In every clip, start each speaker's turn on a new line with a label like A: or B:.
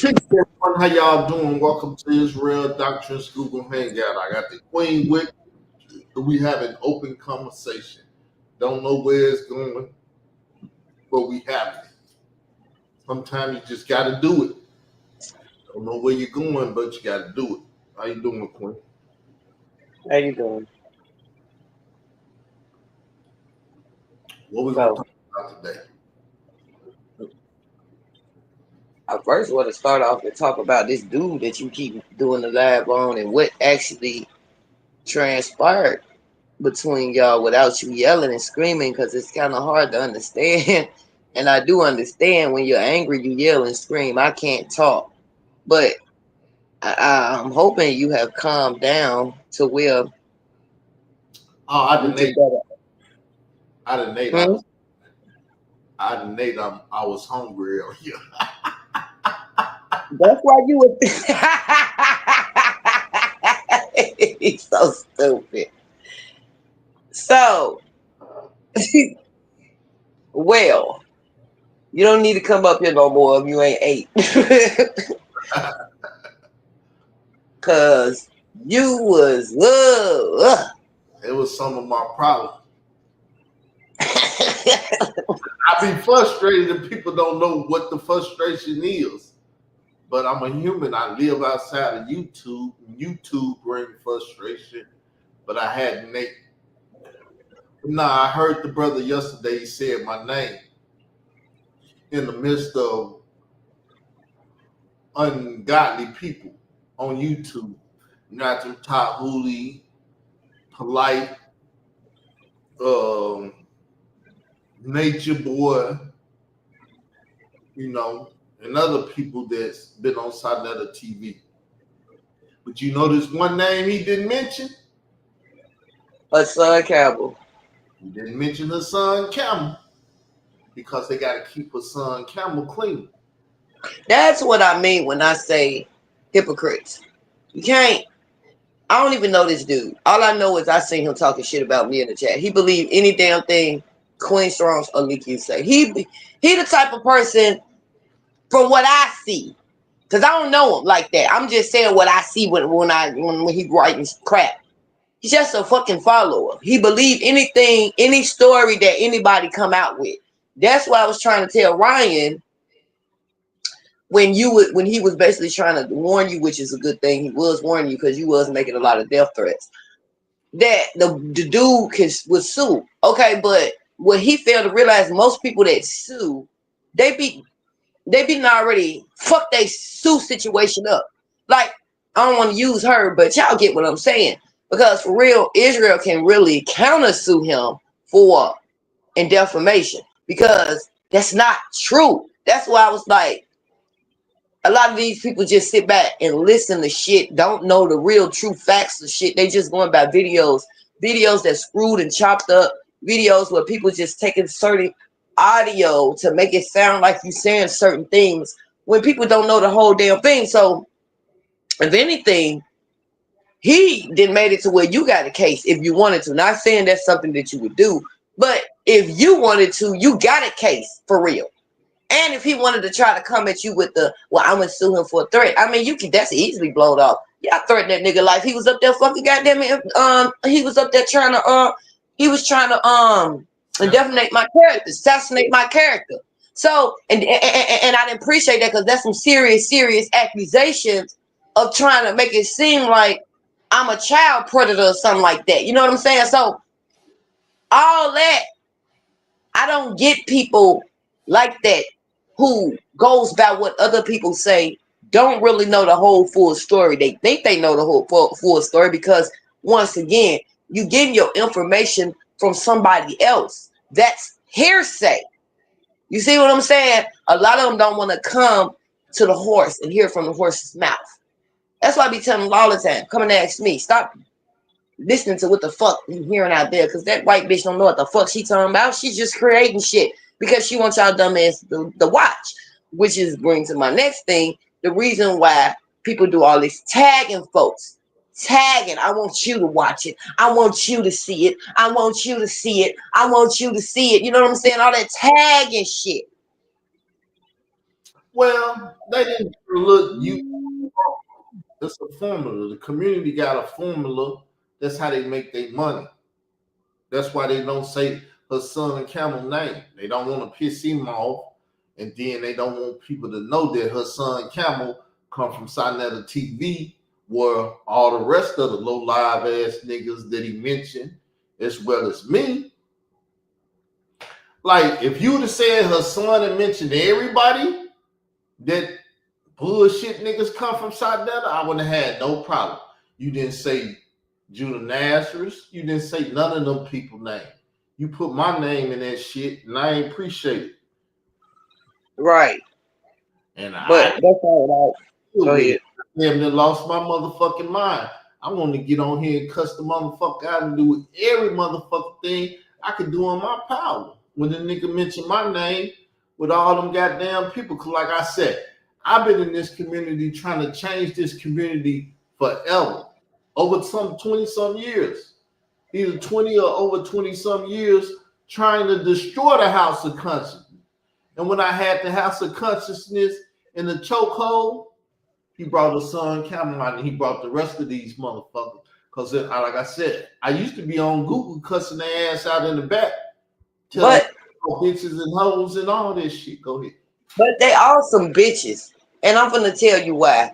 A: Peace, everyone. How y'all doing? Welcome to Israel Doctrine School Hangout. I got the Queen with me. We have an open conversation. Don't know where it's going, but we have it. Sometimes you just got to do it. Don't know where you're going, but you got to do it. How you doing, Queen?
B: How you doing?
A: What we gonna
B: So,
A: talk about today?
B: I first want to start off and talk about this dude that you keep doing the live on and what actually transpired between y'all without you yelling and screaming because it's kind of hard to understand. And I do understand when you're angry, you yell and scream. I can't talk, but I'm hoping you have calmed down to where
A: Oh, I
B: you
A: didn't
B: can
A: Nate.
B: better.
A: I didn't Nate.
B: Hmm?
A: I didn't Nate. I was hungry earlier.
B: That's why you would. He's so stupid. So, well, you don't need to come up here no more if you ain't ate. Cause you was
A: It was some of my problems. I be frustrated if people don't know what the frustration is. But I'm a human. I live outside of YouTube. YouTube brings frustration. But I had Nate. Nah, I heard the brother yesterday. He said my name in the midst of ungodly people on YouTube. Not to Tahuli, Polite, um, Nature Boy, and other people that's been on Sonetta TV. But you know this one name he didn't mention?
B: a son Campbell.
A: He didn't mention his son Camel because they got to keep his son Camel clean.
B: That's what I mean when I say hypocrites. You can't. I don't even know this dude. All I know is I seen him talking shit about me in the chat. He believed any damn thing Queen Strong's or Leaky say. He the type of person from what I see. Cause I don't know him like that. I'm just saying what I see when he writing crap. He's just a fucking follower. He believed anything, any story that anybody come out with. That's what I was trying to tell Ryan when he was basically trying to warn you, which is a good thing. He was warning you because you was making a lot of death threats. That the dude was sue. Okay, but what he failed to realize, most people that sue, they be already fuck they sue situation up. Like, I don't want to use her, but y'all get what I'm saying. Because for real, Israel can really counter sue him for in defamation. Because that's not true. That's why I was like, a lot of these people just sit back and listen to shit, don't know the real true facts of shit. They just going by videos that screwed and chopped up, videos where people just taking certain audio to make it sound like you saying certain things when people don't know the whole damn thing. So if anything, he didn't made it to where you got a case if you wanted to. Not saying that's something that you would do, but if you wanted to, you got a case for real. And if he wanted to try to come at you with I'm gonna sue him for a threat, I mean, that's easily blown off. Y'all threatened that nigga life. He was up there fucking goddamn it. He was up there trying to defamate my character, assassinate my character. So and I didn't appreciate that because that's some serious accusations of trying to make it seem like I'm a child predator or something like that. You know what I'm saying? So all that, I don't get people like that who goes by what other people say, don't really know the whole full story. They think they know the whole full story because, once again, you getting your information from somebody else. That's hearsay. You see what I'm saying? A lot of them don't want to come to the horse and hear from the horse's mouth. That's why I be telling them all the time, come and ask me. Stop listening to what the fuck you hearing out there, because that white bitch don't know what the fuck she talking about. She's just creating shit because she wants y'all dumbass to watch, which is bring to my next thing. The reason why people do all this tagging folks. Tagging, I want you to watch it. I want you to see it. I want you to see it. I want you to see it. You know what I'm saying? All that tagging shit.
A: Well, they didn't look you. It's a formula. The community got a formula. That's how they make their money. That's why they don't say her son Camel name. They don't want to piss him off, and then they don't want people to know that her son Camel come from Sinetta TV, where all the rest of the low live ass niggas that he mentioned, as well as me. Like, if you would have said her son and mentioned everybody that bullshit niggas come from Sinetta, I wouldn't have had no problem. You didn't say Judah Nazareth. You didn't say none of them people name. You put my name in that shit, and I ain't appreciate it.
B: Right.
A: And
B: But
A: I
B: that's all right. Go ahead.
A: damn near lost my motherfucking mind. I want to get on here and cuss the motherfucker out and do every motherfucking thing I could do in my power. When the nigga mentioned my name with all them goddamn people, cause like I said, I've been in this community trying to change this community forever. Over some 20-some years. Either 20 or over 20-some years trying to destroy the house of consciousness. And when I had the house of consciousness in the chokehold, he brought his son Cameron and he brought the rest of these motherfuckers. Because, like I said, I used to be on Google cussing their ass out in the back, telling bitches and hoes and all this shit. Go ahead.
B: But they are some bitches. And I'm going to tell you why.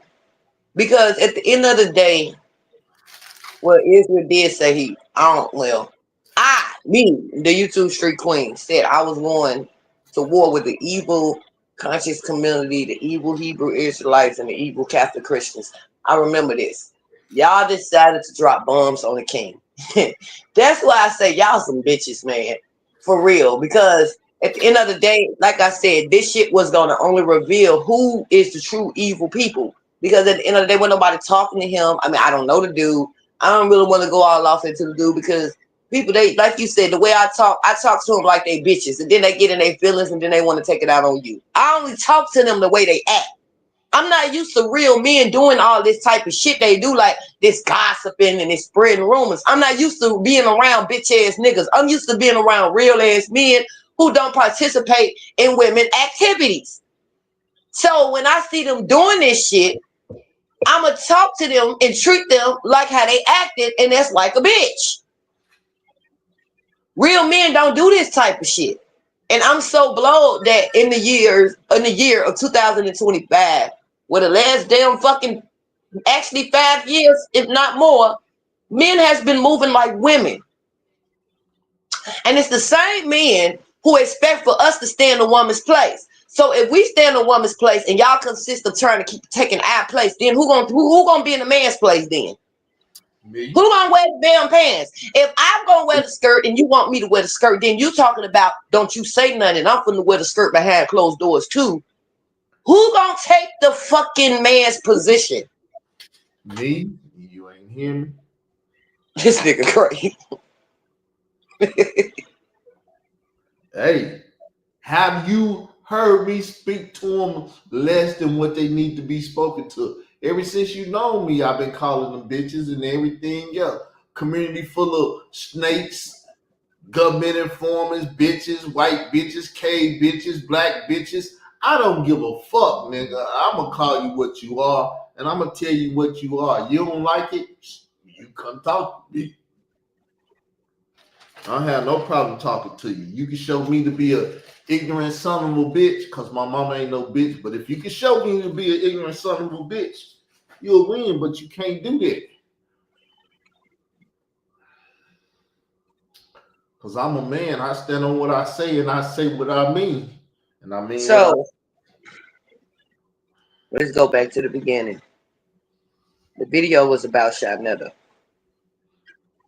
B: Because at the end of the day, well, Israel did say the YouTube Street Queen, said I was going to war with the evil conscious community, the evil Hebrew Israelites, and the evil Catholic Christians. I remember this. Y'all decided to drop bombs on the king. That's why I say y'all some bitches, man. For real. Because at the end of the day, like I said, this shit was going to only reveal who is the true evil people. Because at the end of the day, when nobody talking to him, I mean, I don't know the dude. I don't really want to go all off into the dude because people, they, like you said, the way I talk to them like they bitches, and then they get in their feelings and then they want to take it out on you. I only talk to them the way they act. I'm not used to real men doing all this type of shit they do, like this gossiping and this spreading rumors. I'm not used to being around bitch ass niggas. I'm used to being around real ass men who don't participate in women activities. So when I see them doing this shit, I'ma talk to them and treat them like how they acted, and that's like a bitch. Real men don't do this type of shit. And I'm so blown that in the year of 2025, where the last damn fucking actually 5 years, if not more, men has been moving like women. And it's the same men who expect for us to stand a woman's place. So if we stand a woman's place and y'all consist of trying to keep taking our place, then who gonna be in a man's place then? Me. Who gonna wear the damn pants? If I'm gonna wear the skirt and you want me to wear the skirt, then you talking about don't you say nothing. I'm gonna wear the skirt behind closed doors too. Who gonna take the fucking man's position?
A: Me? You ain't hear me?
B: This nigga crazy.
A: Hey, have you heard me speak to them less than what they need to be spoken to? Ever since you know me, I've been calling them bitches and everything else. Community full of snakes, government informers, bitches, white bitches, cave bitches, black bitches. I don't give a fuck, nigga. I'm going to call you what you are, and I'm going to tell you what you are. You don't like it? You come talk to me. I don't have no problem talking to you. You can show me to be a ignorant son of a bitch, because my mama ain't no bitch. But if you can show me to be an ignorant son of a bitch, you'll win, but you can't do that. Because I'm a man. I stand on what I say, and I say what I mean. And I mean
B: so. Let's go back to the beginning. The video was about Shanetta.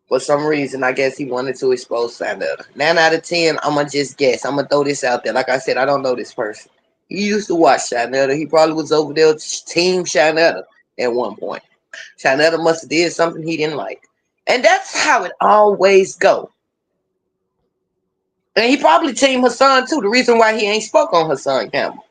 B: For some reason, I guess he wanted to expose Shanetta. 9 out of 10, I'm going to just guess. I'm going to throw this out there. Like I said, I don't know this person. He used to watch Shanetta. He probably was over there team Shanetta at one point. Shanetta must have did something he didn't like. And that's how it always go. And he probably teamed her son too. The reason why he ain't spoke on her son, Campbell.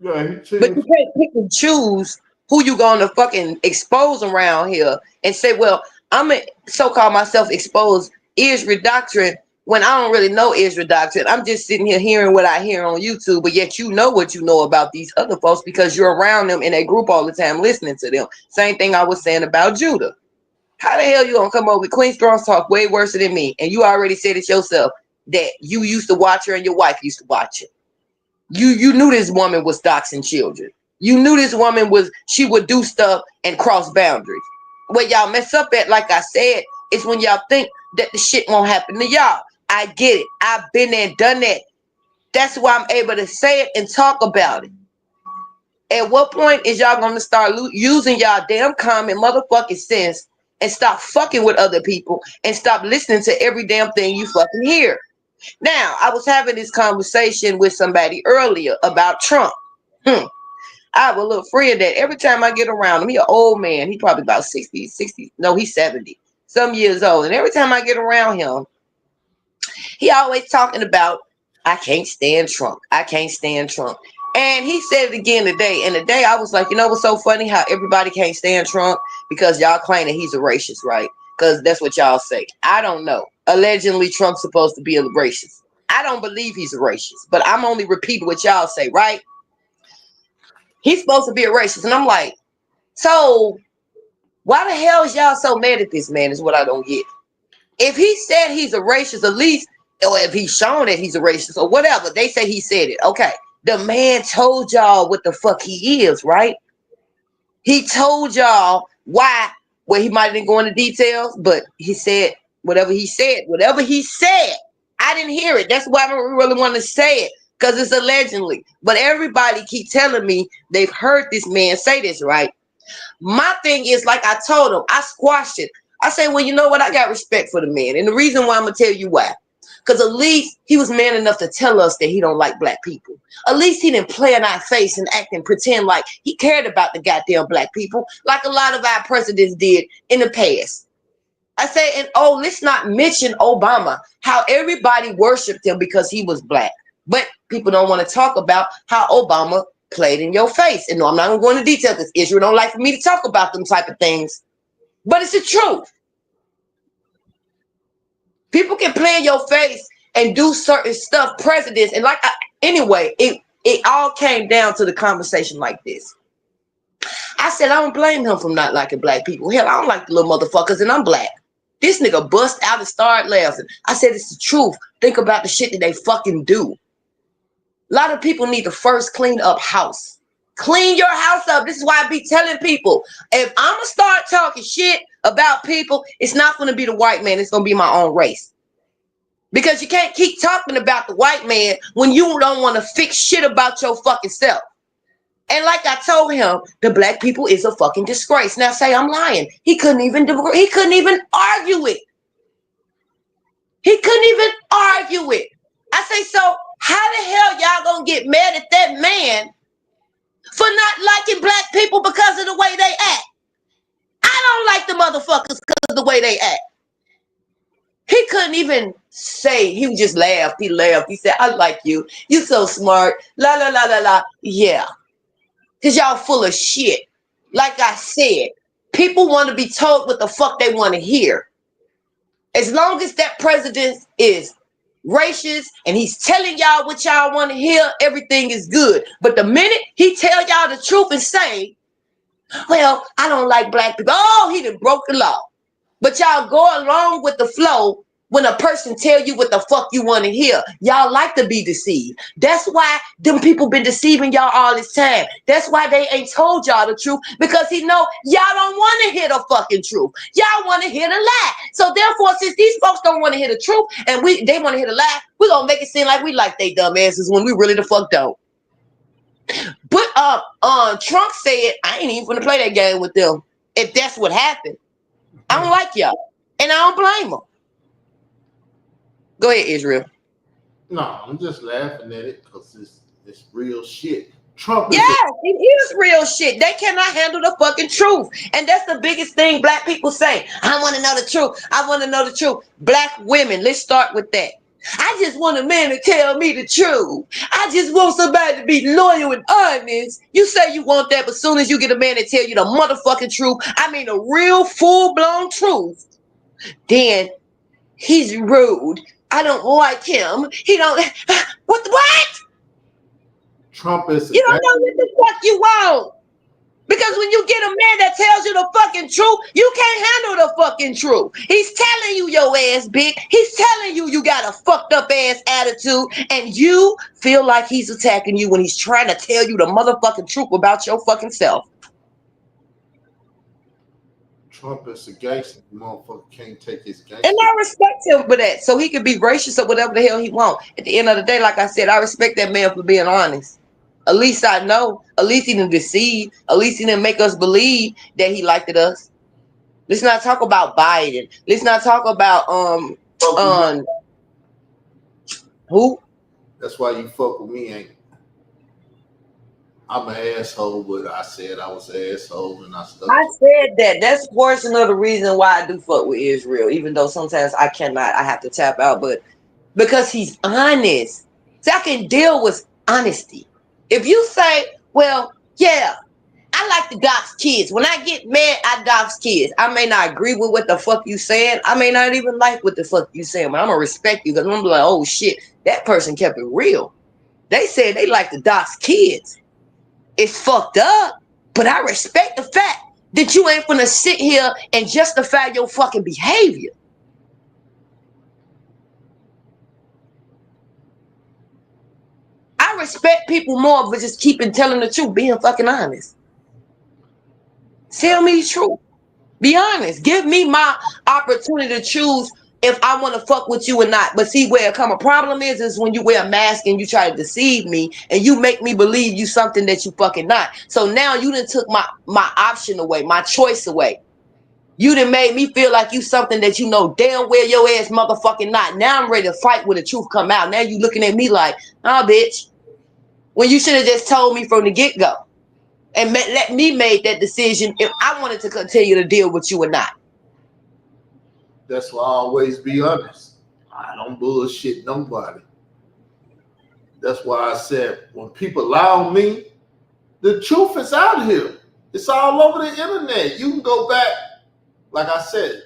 A: Yeah,
B: but you can't pick and choose who you gonna fucking expose around here and say, well, I'm gonna so-called myself expose Israel doctrine when I don't really know Israel doctrine. I'm just sitting here hearing what I hear on YouTube, but yet you know what you know about these other folks because you're around them in a group all the time listening to them. Same thing I was saying about Judah. How the hell you gonna come over with Queen Strong's talk way worse than me? And you already said it yourself that you used to watch her and your wife used to watch it. You knew this woman was doxing children. You knew this woman she would do stuff and cross boundaries. Where y'all mess up at, like I said, is when y'all think that the shit won't happen to y'all. I get it. I've been there and done that. That's why I'm able to say it and talk about it. At what point is y'all going to start using y'all damn common motherfucking sense and stop fucking with other people and stop listening to every damn thing you fucking hear? Now, I was having this conversation with somebody earlier about Trump. I have a little friend that every time I get around him, he's an old man. He's probably about 60. No, he's 70, some years old. And every time I get around him, he always talking about, I can't stand Trump. I can't stand Trump. And he said it again today. And today I was like, you know what's so funny? How everybody can't stand Trump because y'all claim that he's a racist, right? Because that's what y'all say. I don't know. Allegedly, Trump's supposed to be a racist. I don't believe he's a racist, but I'm only repeating what y'all say, right? He's supposed to be a racist. And I'm like, so why the hell is y'all so mad at this man is what I don't get. If he said he's a racist, at least, or if he's shown that he's a racist or whatever, they say he said it. Okay. The man told y'all what the fuck he is, right? He told y'all why. Well, he might didn't go into details, but he said whatever he said. Whatever he said, I didn't hear it. That's why I don't really want to say it, because it's allegedly. But everybody keep telling me they've heard this man say this, right? My thing is, like I told him, I squashed it. I say, well, you know what? I got respect for the man. And the reason why I'm going to tell you why. Because at least he was man enough to tell us that he don't like black people. At least he didn't play in our face and act and pretend like he cared about the goddamn black people, like a lot of our presidents did in the past. I say, and let's not mention Obama, how everybody worshiped him because he was black. But people don't want to talk about how Obama played in your face. And no, I'm not going to go into detail because Israel don't like for me to talk about them type of things. But it's the truth. People can play in your face and do certain stuff, presidents. And anyway, it all came down to the conversation like this. I said, I don't blame him for not liking black people. Hell, I don't like the little motherfuckers and I'm black. This nigga bust out and started laughing. I said, it's the truth. Think about the shit that they fucking do. A lot of people need to first clean up house. Clean your house up. This is why I be telling people, if I'm going to start talking shit about people, it's not going to be the white man. It's going to be my own race. Because you can't keep talking about the white man when you don't want to fix shit about your fucking self. And like I told him, the black people is a fucking disgrace. Now say I'm lying. He couldn't even argue it. He couldn't even argue it. I say, so how the hell y'all gonna get mad at that man for not liking black people because of the way they act? I don't like the motherfuckers because of the way they act. He couldn't even say, he just laughed. He laughed. He said, I like you. You so smart. La, la, la, la, la. Yeah. Because y'all full of shit. Like I said, people want to be told what the fuck they want to hear. As long as that president is racist and he's telling y'all what y'all want to hear, everything is good. But the minute he tell y'all the truth and say, well, I don't like black people. Oh, he done broke the law. But y'all go along with the flow when a person tell you what the fuck you want to hear. Y'all like to be deceived. That's why them people been deceiving y'all all this time. That's why they ain't told y'all the truth, because he know y'all don't want to hear the fucking truth. Y'all want to hear the lie. So therefore, since these folks don't want to hear the truth and they want to hear the lie, we're going to make it seem like we like they dumb asses when we really the fuck don't. But Trump said, I ain't even gonna play that game with them if that's what happened. I don't like y'all, and I don't blame them. Go ahead, Israel.
A: No, I'm just laughing at it because it's real shit. Trump is
B: Yes, it is real shit. They cannot handle the fucking truth. And that's the biggest thing black people say. I want to know the truth. I want to know the truth. Black women, let's start with that. I just want a man to tell me the truth. I just want somebody to be loyal and honest. You say you want that, but as soon as you get a man to tell you the motherfucking truth, I mean the real full-blown truth, then he's rude. I don't like him. He don't. What?
A: Trump is a
B: You don't
A: gangster.
B: know what the fuck you want. Because when you get a man that tells you the fucking truth, you can't handle the fucking truth. He's telling you your ass big. He's telling you you got a fucked up ass attitude, and you feel like he's attacking you when he's trying to tell you the motherfucking truth about your fucking self.
A: Trump is a gangster. The motherfucker can't take his
B: And
A: gangster.
B: I respect him for that. So he can be gracious or whatever the hell he want. At the end of the day, like I said, I respect that man for being honest. At least I know. At least he didn't deceive. At least he didn't make us believe that he liked us. Let's not talk about Biden. Let's not talk about
A: Fuck with me.
B: who?
A: That's why you fuck with me, ain't? I'm an asshole, but I said I was an asshole and I stuck
B: I
A: to it.
B: said that. That's a portion of the reason why I do fuck with Israel, even though sometimes I cannot. I have to tap out, but because he's honest. See, I can deal with honesty. If you say, well, yeah, I like to dox kids. When I get mad, I dox kids. I may not agree with what the fuck you saying. I may not even like what the fuck you saying, but I'm gonna respect you because I'm gonna be like, oh shit, that person kept it real. They said they like to dox kids. It's fucked up, but I respect the fact that you ain't gonna sit here and justify your fucking behavior. I respect people more for just keeping telling the truth, being fucking honest. Tell me the truth. Be honest. Give me my opportunity to choose if I want to fuck with you or not. But see where it come a problem is when you wear a mask and you try to deceive me and you make me believe you something that you fucking not. So now you done took my option away, my choice away. You done made me feel like you something that you know damn well your ass motherfucking not. Now I'm ready to fight when the truth come out. Now you looking at me like, nah, bitch. When you should have just told me from the get-go and let me make that decision if I wanted to continue to deal with you or not.
A: That's why I always be honest. I don't bullshit nobody. That's why I said when people lie on me, the truth is out here. It's all over the internet. You can go back, like I said,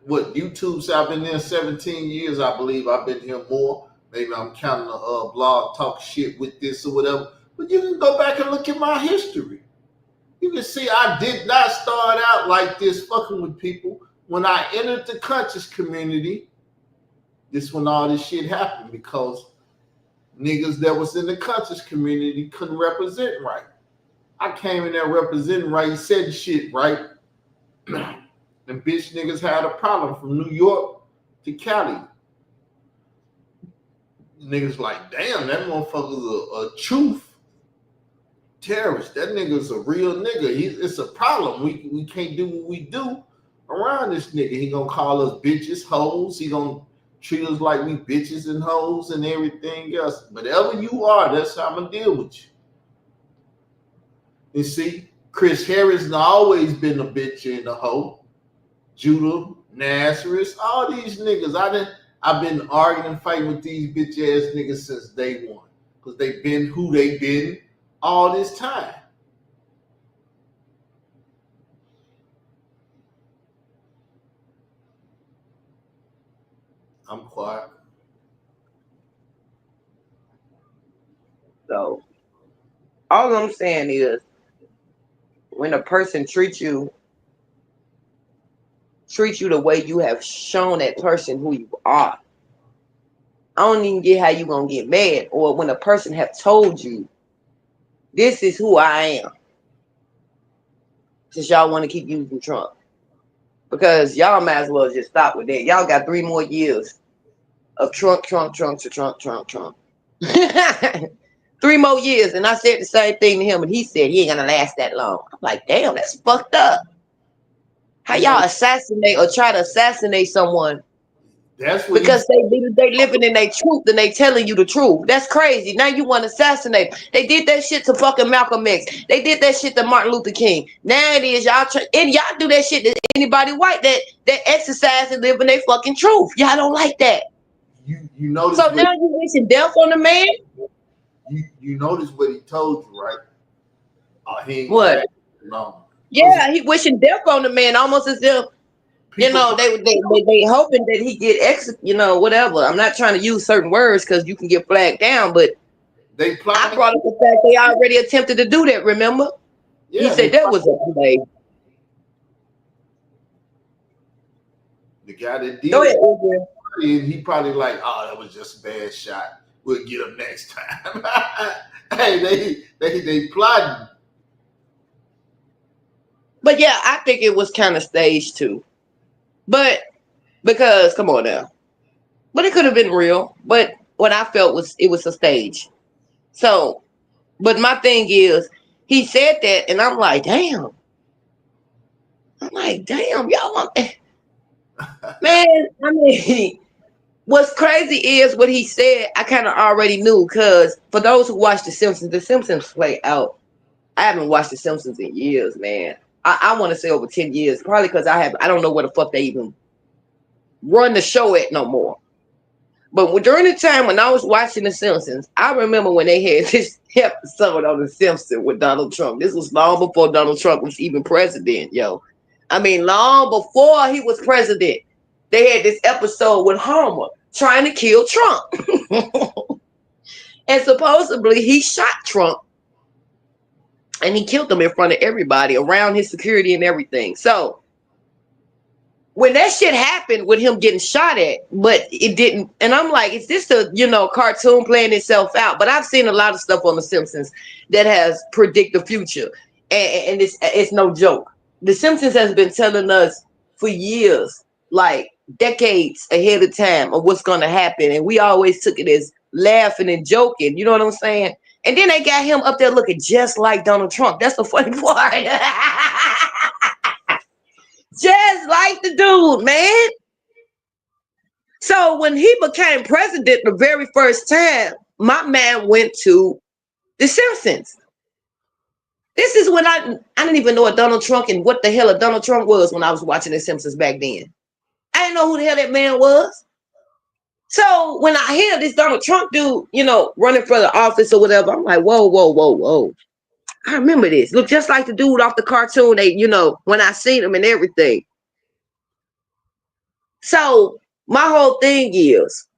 A: what YouTube's I've been there 17 years, I believe. I've been here more. Maybe I'm counting a blog talk shit with this or whatever. But you can go back and look at my history. You can see I did not start out like this fucking with people. When I entered the conscious community, this when all this shit happened because niggas that was in the conscious community couldn't represent right. I came in there representing right, said shit right. And bitch niggas had a problem from New York to Cali. Niggas like, damn, that motherfucker's a truth terrorist. That nigga's a real nigga. It's a problem. We can't do what we do around this nigga. He gonna call us bitches, hoes. He gonna treat us like we bitches and hoes and everything else. Whatever you are, that's how I'm gonna deal with you. You see, Chris Harris has always been a bitch and a hoe. Judah, Nazareth, all these niggas. I've been arguing and fighting with these bitch ass niggas since day one. Because they've been who they been all this time. I'm quiet.
B: So all I'm saying is when a person treats you the way you have shown that person who you are, I don't even get how you gonna get mad. Or when a person have told you this is who I am, since y'all want to keep using Trump. Because y'all might as well just stop with that. Y'all got 3 more years of Trump. 3 more years. And I said the same thing to him, and he said he ain't gonna last that long. I'm like, damn, that's fucked up. How y'all assassinate or try to assassinate someone
A: That's what
B: because they living in their truth and they telling you the truth? That's crazy. Now you want to assassinate. They did that shit to fucking Malcolm X. They did that shit to Martin Luther King. Now it is and y'all do that shit to anybody white that exercise and live in their fucking truth. Y'all don't like that.
A: you notice
B: So
A: what
B: now you wishing death on the man?
A: you notice what he told you, right? Oh, he ain't gonna
B: What?
A: last long.
B: Yeah, he wishing death on the man, almost as if You
A: People
B: know, they hoping that he get you know, whatever. I'm not trying to use certain words because you can get flagged down, but
A: they
B: I
A: plotting.
B: brought up the fact they already attempted to do that. Remember, he
A: Yeah, they
B: said that was a play.
A: the guy that
B: Go
A: did
B: ahead,
A: it,
B: Adrian.
A: and he probably like, oh, that was just a bad shot. We'll get him next time. Hey, they plotting.
B: But yeah, I think it was kind of staged too. But because come on now, but it could have been real. But what I felt was it was a stage. So, but my thing is, he said that, and I'm like, damn. I'm like, damn, y'all want man. I mean, what's crazy is what he said. I kind of already knew because for those who watch The Simpsons play out. I haven't watched The Simpsons in years, man. I want to say over 10 years, probably because I don't know where the fuck they even run the show at no more. But during the time when I was watching The Simpsons, I remember when they had this episode on The Simpsons with Donald Trump. This was long before Donald Trump was even president, yo. I mean, long before he was president, they had this episode with Homer trying to kill Trump. And supposedly he shot Trump and he killed him in front of everybody around his security and everything. So when that shit happened with him getting shot at, but it didn't, and I'm like, is this a cartoon playing itself out? But I've seen a lot of stuff on The Simpsons that has predict the future, and it's no joke. The Simpsons has been telling us for years, like decades ahead of time, of what's going to happen, and we always took it as laughing and joking. You know what I'm saying? And then they got him up there looking just like Donald Trump. That's the funny part. Just like the dude, man. So when he became president the very first time, my man went to The Simpsons. This is when I didn't even know what Donald Trump and what the hell a Donald Trump was when I was watching The Simpsons back then. I didn't know who the hell that man was. So when I hear this Donald Trump dude, running for the office or whatever, I'm like, whoa, whoa, whoa, whoa. I remember this. Look just like the dude off the cartoon. When I seen him and everything. So my whole thing is,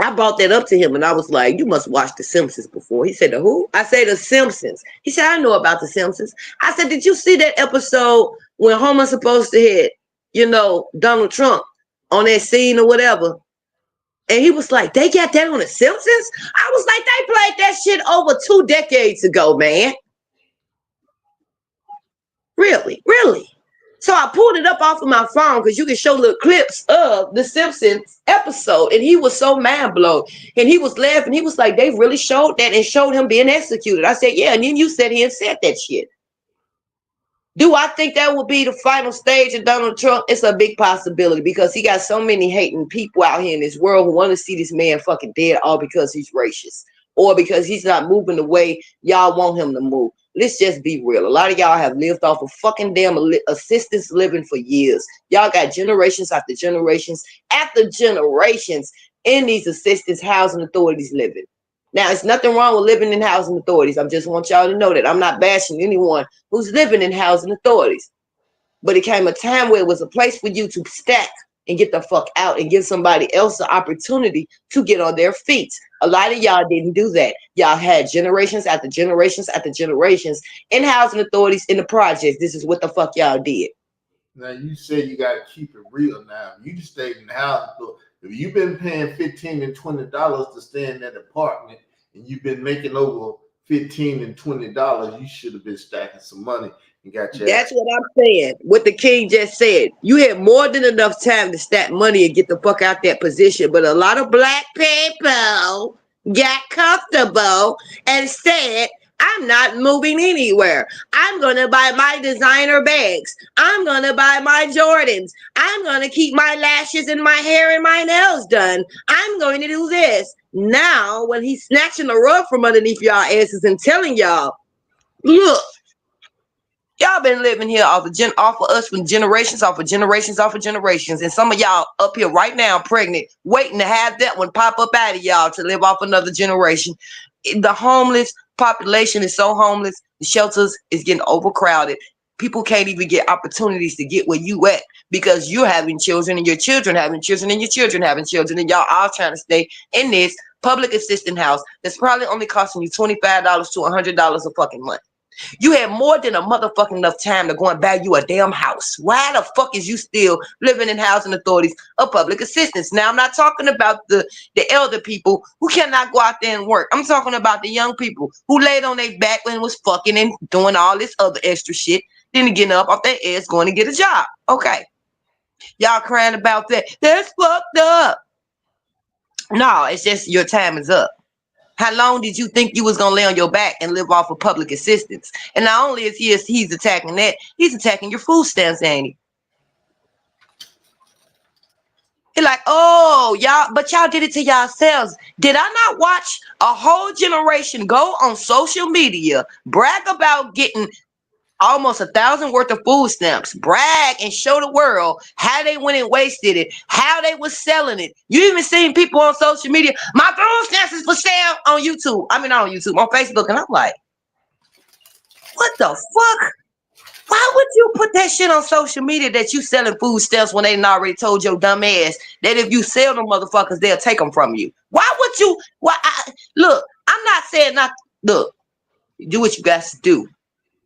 B: I brought that up to him and I was like, you must watch The Simpsons before. He said, the who? I say The Simpsons. He said, I know about The Simpsons. I said, did you see that episode when Homer's supposed to hit, Donald Trump on that scene or whatever? And he was like, they got that on The Simpsons? I was like, they played that shit over 2 decades ago, man. Really, really. So I pulled it up off of my phone because you can show little clips of The Simpsons episode. And he was so mind blown. And he was laughing. He was like, they really showed that and showed him being executed. I said, yeah. And then you sat here and said that shit. Do I think that will be the final stage of Donald Trump? It's a big possibility because he got so many hating people out here in this world who want to see this man fucking dead all because he's racist or because he's not moving the way y'all want him to move. Let's just be real. A lot of y'all have lived off of fucking damn assistance living for years. Y'all got generations after generations after generations in these assistance housing authorities living. Now, it's nothing wrong with living in housing authorities. I just want y'all to know that I'm not bashing anyone who's living in housing authorities. But it came a time where it was a place for you to stack and get the fuck out and give somebody else the opportunity to get on their feet. A lot of y'all didn't do that. Y'all had generations after generations after generations in housing authorities in the projects. This is what the fuck y'all did.
A: Now you said you got to keep it real. Now you just stayed in the house. If you've been paying $15 and $20 to stay in that apartment, and you've been making over $15 and $20, you should have been stacking some money and got your.
B: That's what I'm saying. What the king just said. You had more than enough time to stack money and get the fuck out that position. But a lot of black people got comfortable and said, I'm not moving anywhere. I'm going to buy my designer bags. I'm going to buy my Jordans. I'm going to keep my lashes and my hair and my nails done. I'm going to do this. Now, when he's snatching the rug from underneath y'all asses and telling y'all, look, y'all been living here off of us from generations, off of generations, off of generations. And some of y'all up here right now pregnant, waiting to have that one pop up out of y'all to live off another generation. The homeless population is so homeless. The shelters is getting overcrowded. people can't even get opportunities to get where you at because you're having children and your children having children and your children having children and y'all all trying to stay in this public assistant house that's probably only costing you $25 to $100 a fucking month. You had more than a motherfucking enough time to go and buy you a damn house. Why the fuck is you still living in housing authorities or public assistance? Now, I'm not talking about the elder people who cannot go out there and work. I'm talking about the young people who laid on their back and was fucking and doing all this other extra shit, then getting up off their ass going to get a job. Okay. Y'all crying about that. That's fucked up. No, it's just your time is up. How long did you think you was gonna lay on your back and live off of public assistance? And not only is he's attacking that, he's attacking your food stamps, ain't he? He's like, oh, y'all, but y'all did it to yourselves. Did I not watch a whole generation go on social media, brag about getting almost 1,000 worth of food stamps, brag and show the world how they went and wasted it, how they was selling it. You even seen people on social media, my food stamps is for sale on YouTube. I mean, not on YouTube, on Facebook. And I'm like, what the fuck? Why would you put that shit on social media that you selling food stamps when they done already told your dumb ass that if you sell them motherfuckers, they'll take them from you? Why would you? Look, I'm not saying not, look, do what you guys do.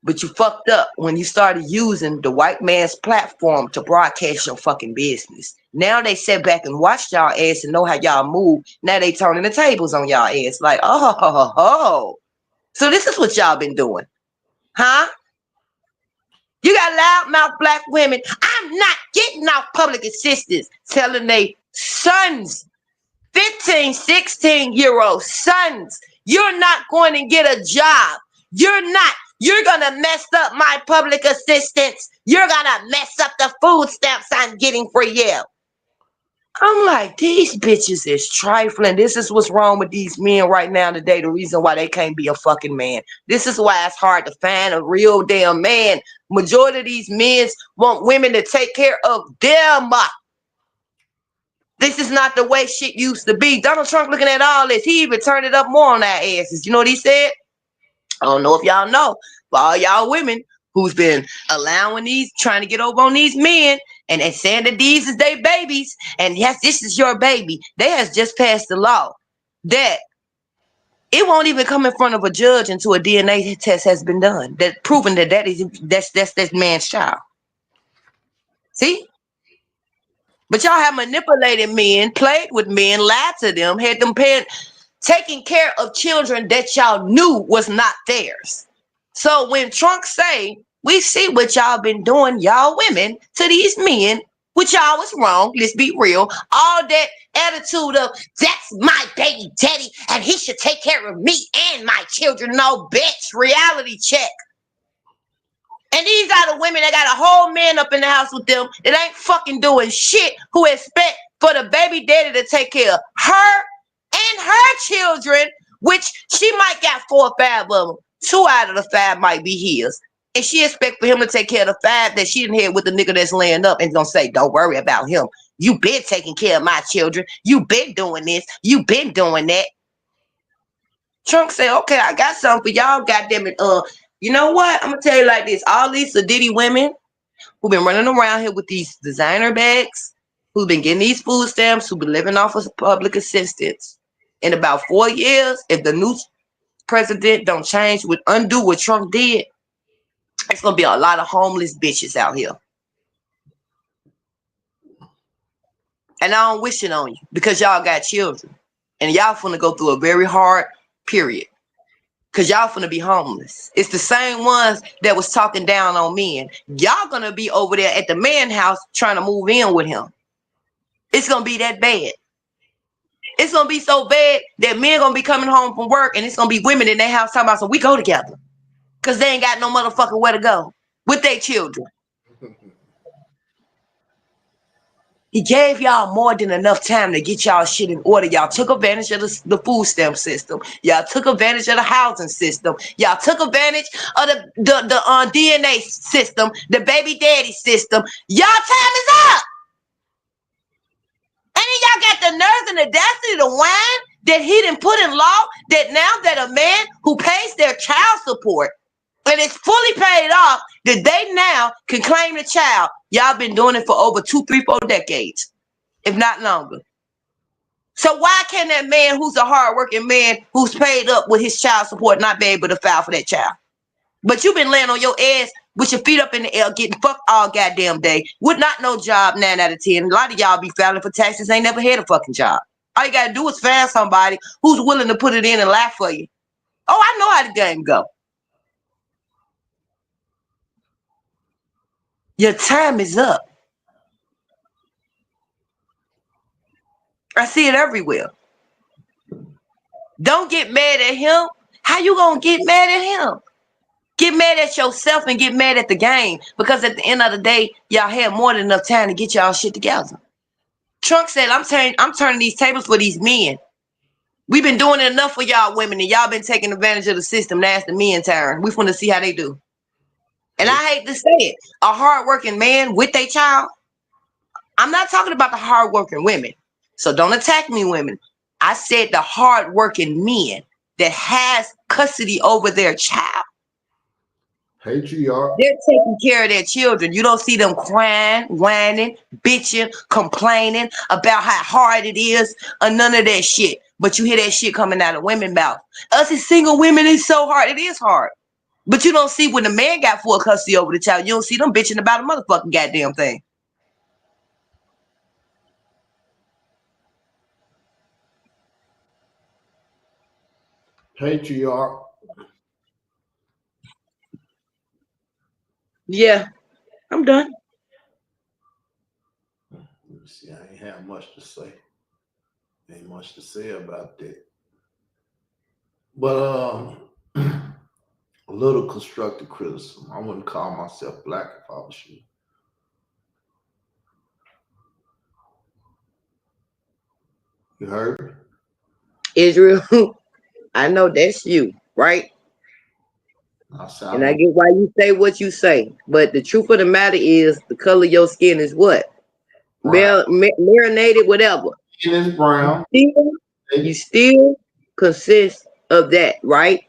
B: But you fucked up when you started using the white man's platform to broadcast your fucking business. Now they sit back and watch y'all ass and know how y'all move. Now they turning the tables on y'all ass like, oh. So this is what y'all been doing. Huh? You got loudmouth black women. I'm not getting off public assistance. Telling they sons, 15, 16-year-old sons, you're not going to get a job. You're not. You're going to mess up my public assistance. You're going to mess up the food stamps I'm getting for you. I'm like, these bitches is trifling. This is what's wrong with these men right now today. The reason why they can't be a fucking man. This is why it's hard to find a real damn man. Majority of these men want women to take care of them. This is not the way shit used to be. Donald Trump looking at all this. He even turned it up more on our asses. You know what he said? I don't know if y'all know, but all y'all women who's been allowing these, trying to get over on these men and saying that these is their babies, and yes, this is your baby. They has just passed the law that it won't even come in front of a judge until a DNA test has been done, that proving that that's man's child. See? But y'all have manipulated men, played with men, lied to them, had them taking care of children that y'all knew was not theirs. So when Trump say, we see what y'all been doing, y'all women, to these men, which y'all was wrong, let's be real. All that attitude of, that's my baby daddy, and he should take care of me and my children. No, bitch, reality check. And these are the women that got a whole man up in the house with them that ain't fucking doing shit, who expect for the baby daddy to take care of her and her children, which she might got 4 or 5 of them. 2 out of the 5 might be his. And she expect for him to take care of the 5 that she didn't have with the nigga that's laying up and gonna say, don't worry about him. You been taking care of my children. You been doing this. You been doing that. Trump say, okay, I got something for y'all, goddammit. You know what? I'm gonna tell you like this. All these Sadiddy women who've been running around here with these designer bags, who've been getting these food stamps, who've been living off of public assistance. In about 4 years, if the new president don't change, would undo what Trump did, it's gonna be a lot of homeless bitches out here. And I don't wish it on you because y'all got children. And y'all finna go through a very hard period. Cause y'all finna be homeless. It's the same ones that was talking down on men. Y'all gonna be over there at the man house trying to move in with him. It's gonna be that bad. It's gonna be so bad that men gonna be coming home from work and it's gonna be women in their house talking about, so we go together. Cause they ain't got no motherfucking where to go with their children. He gave y'all more than enough time to get y'all shit in order. Y'all took advantage of the food stamp system. Y'all took advantage of the housing system. Y'all took advantage of the DNA system, the baby daddy system. Y'all time is up. And then y'all got the nerve and the audacity to whine that he didn't put in law that now that a man who pays their child support and it's fully paid off, that they now can claim the child. Y'all been doing it for over 2, 3, 4 decades, if not longer. So why can that man who's a hardworking man who's paid up with his child support not be able to file for that child? But you've been laying on your ass with your feet up in the air, getting fucked all goddamn day, with not no job 9 out of 10. A lot of y'all be filing for taxes, ain't never had a fucking job. All you gotta do is find somebody who's willing to put it in and laugh for you. Oh, I know how the game go. Your time is up. I see it everywhere. Don't get mad at him. How you gonna get mad at him? Get mad at yourself and get mad at the game, because at the end of the day, y'all had more than enough time to get y'all shit together. Trump said, I'm turning these tables for these men. We've been doing enough for y'all women, and y'all been taking advantage of the system. Now it's the men turn. We want to see how they do. And I hate to say it, a hardworking man with a child. I'm not talking about the hardworking women. So don't attack me, women. I said the hardworking men that has custody over their child.
A: Patriarch.
B: They're taking care of their children. You don't see them crying, whining, bitching, complaining about how hard it is, or none of that shit. But you hear that shit coming out of women's mouth. Us as single women, it's so hard. It is hard. But you don't see when the man got full custody over the child, you don't see them bitching about a motherfucking goddamn thing.
A: Patriarch.
B: Yeah, I'm done.
A: Let me see. I ain't have much to say. Ain't much to say about that. But a little constructive criticism. I wouldn't call myself black if I was you. You heard?
B: Israel, I know that's you, right? And I get why you say what you say. But the truth of the matter is, the color of your skin is what? Marinated, whatever.
A: Skin is brown.
B: You still consist of that, right?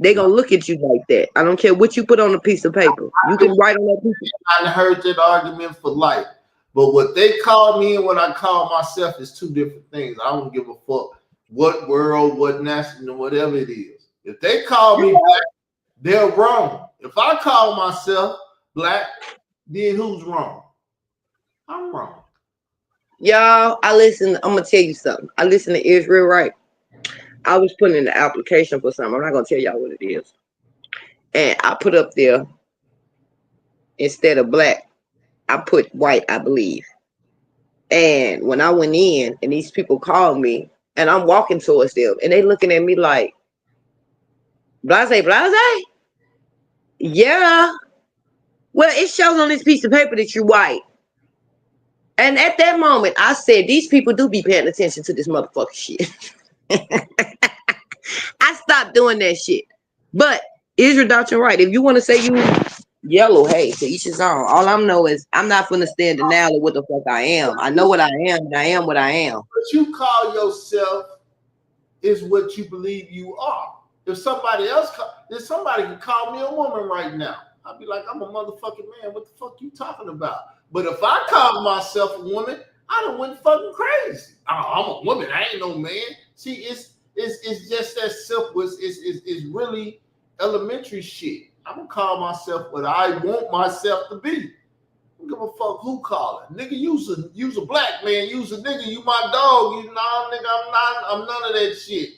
B: They gonna look at you like that. I don't care what you put on a piece of paper. You can write on that piece.
A: I heard that argument for life. But what they call me and what I call myself is two different things. I don't give a fuck what world, what national, whatever it is. If they call me black, they're wrong. If I call myself black, then who's wrong? I'm wrong.
B: Y'all, I'm gonna tell you something. I listen to Israel, right? I was putting in the application for something. I'm not gonna tell y'all what it is. And I put up there, instead of black, I put white, I believe. And when I went in and these people called me and I'm walking towards them and they looking at me like, blase, blase? Yeah. Well, it shows on this piece of paper that you're white. And at that moment, I said, these people do be paying attention to this motherfucking shit. I stopped doing that shit. But Israel Doctrine right. If you want to say you yellow, hey, to each his own. All I know is I'm not going to stand denial of what the fuck I am. I know what I am, and I am what I am.
A: What you call yourself is what you believe you are. If somebody can call me a woman right now. I'll be like, I'm a motherfucking man. What the fuck you talking about? But if I call myself a woman, I done went fucking crazy. Oh, I'm a woman. I ain't no man. See, it's just that simple. It's really elementary shit. I'm gonna call myself what I want myself to be. I don't give a fuck who call it. Nigga, use a black man, use a nigga, you my dog. You know, nigga, I'm none of that shit.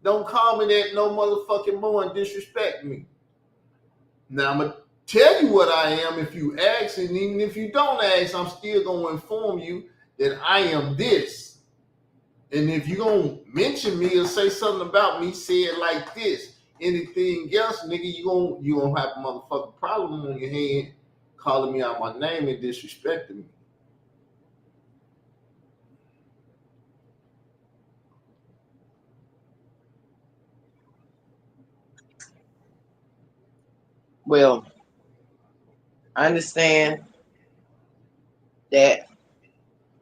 A: Don't call me that no motherfucking more and disrespect me. Now I'm gonna tell you what I am if you ask, and even if you don't ask, I'm still gonna inform you that I am this. And if you're gonna mention me or say something about me, say it like this. Anything else, nigga, you gonna have a motherfucking problem on your hand calling me out my name and disrespecting me.
B: Well, I understand that,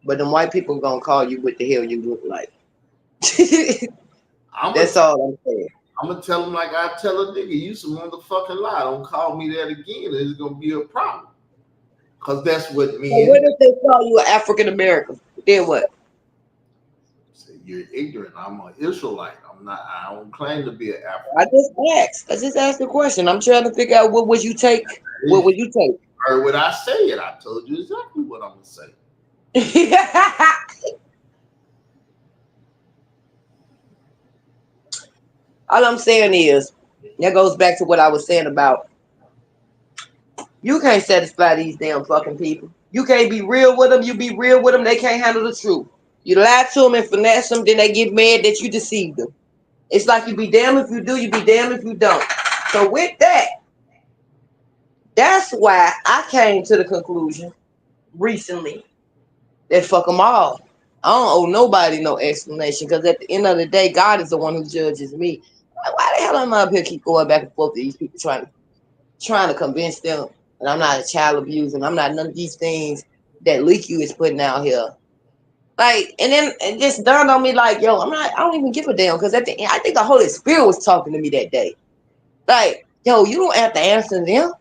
B: but them white people gonna call you what the hell you look like. That's all I'm saying.
A: I'm gonna tell him like I tell a nigga, you some motherfucking lie. Don't call me that again. It's gonna be a problem. Cause that's what
B: So what
A: men
B: if they call you an African American? Then what?
A: say. You're ignorant. I'm an Israelite. I'm not. I don't claim to be an African.
B: I just asked. I just asked the question. I'm trying to figure out what would you take? What
A: If
B: would you take?
A: or would I say it? I told you exactly what I'm gonna say.
B: All I'm saying is that goes back to what I was saying about you can't satisfy these damn fucking people. You can't be real with them. You be real with them. They can't handle the truth. You lie to them and finesse them, then they get mad that you deceived them. It's like you be damned if you do, you be damned if you don't. So with that, that's why I came to the conclusion recently that fuck them all. I don't owe nobody no explanation because at the end of the day, God is the one who judges me. Why the hell am I up here keep going back and forth to these people trying to convince them that I'm not a child abuser and I'm not none of these things that Leaky is putting out here. Like, and then it just dawned on me like, yo, I don't even give a damn because at the end, I think the Holy Spirit was talking to me that day. Like, yo, you don't have to answer them.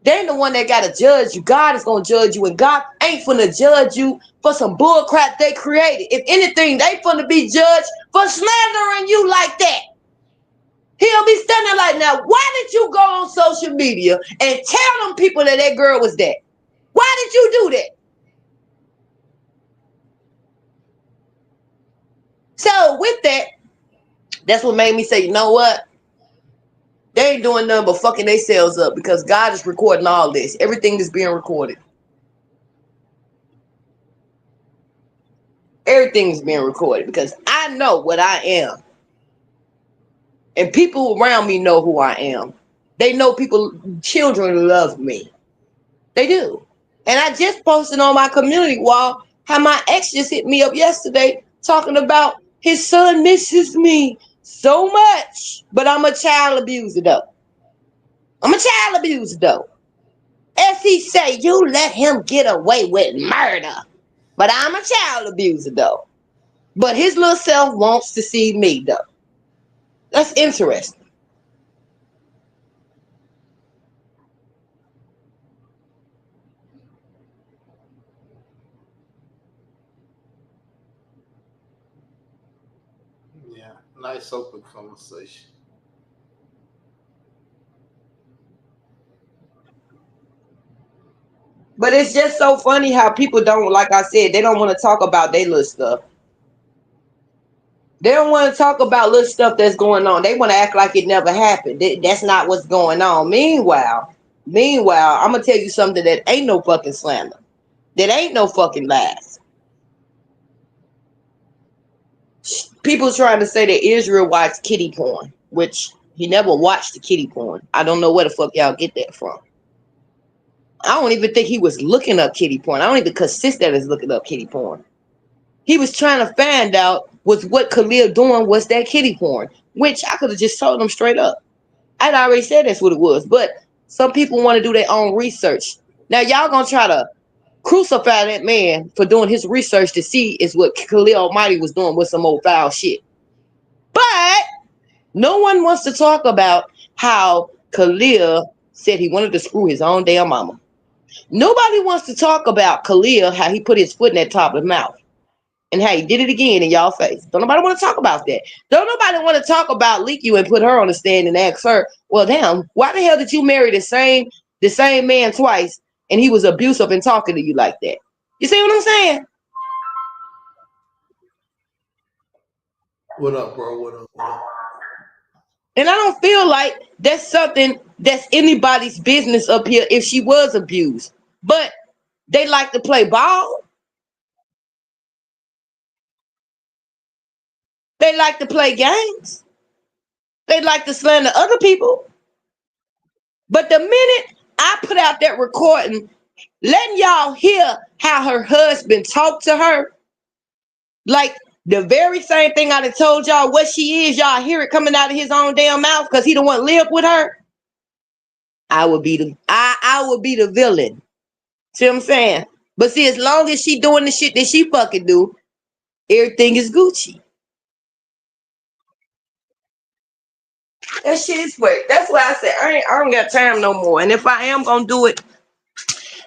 B: They ain't the one that gotta judge you. God is gonna judge you, and God ain't finna judge you for some bull crap they created. If anything, they finna be judged for slandering you like that. He'll be standing like, now, why did you go on social media and tell them people that that girl was that? Why did you do that? So with that, that's what made me say, you know what? They ain't doing nothing but fucking themselves up because God is recording all this. Everything is being recorded. Everything is being recorded because I know what I am. And people around me know who I am. They know people, children love me. They do. And I just posted on my community wall how my ex just hit me up yesterday talking about his son misses me so much. But I'm a child abuser though. I'm a child abuser though. As he say, you let him get away with murder. But I'm a child abuser though. But his little self wants to see me though. That's interesting.
A: Yeah, nice open conversation.
B: But it's just so funny how people don't, like I said, they don't want to talk about their little stuff. They don't want to talk about little stuff that's going on. They want to act like it never happened. That's not what's going on. Meanwhile, I'm gonna tell you something that ain't no fucking slander. That ain't no fucking lies. People trying to say that Israel watched kitty porn, which he never watched the kitty porn. I don't know where the fuck y'all get that from. I don't even think he was looking up kitty porn. I don't even consist that as looking up kitty porn. He was trying to find out was what Khalil doing was that kitty porn, which I could have just told him straight up. I'd already said that's what it was, but some people want to do their own research. Now y'all gonna try to crucify that man for doing his research to see is what Khalil Almighty was doing with some old foul shit. But no one wants to talk about how Khalil said he wanted to screw his own damn mama. Nobody wants to talk about Khalil, how he put his foot in that top of the mouth and how he did it again in y'all face. Don't nobody want to talk about that. Don't nobody want to talk about leak you and put her on the stand and ask her, well, damn, why the hell did you marry the same man twice and he was abusive and talking to you like that? You see what I'm saying?
A: What up, bro? What up? What up?
B: And I don't feel like that's something that's anybody's business up here if she was abused. But they like to play ball. They like to play games. They like to slander other people. But the minute I put out that recording, letting y'all hear how her husband talked to her, like the very same thing I done told y'all what she is, y'all hear it coming out of his own damn mouth because he the one live with her. I would be the villain. See what I'm saying? But see, as long as she doing the shit that she fucking do, everything is Gucci. That shit is wet. That's why I said I don't got time no more. And if I am gonna do it,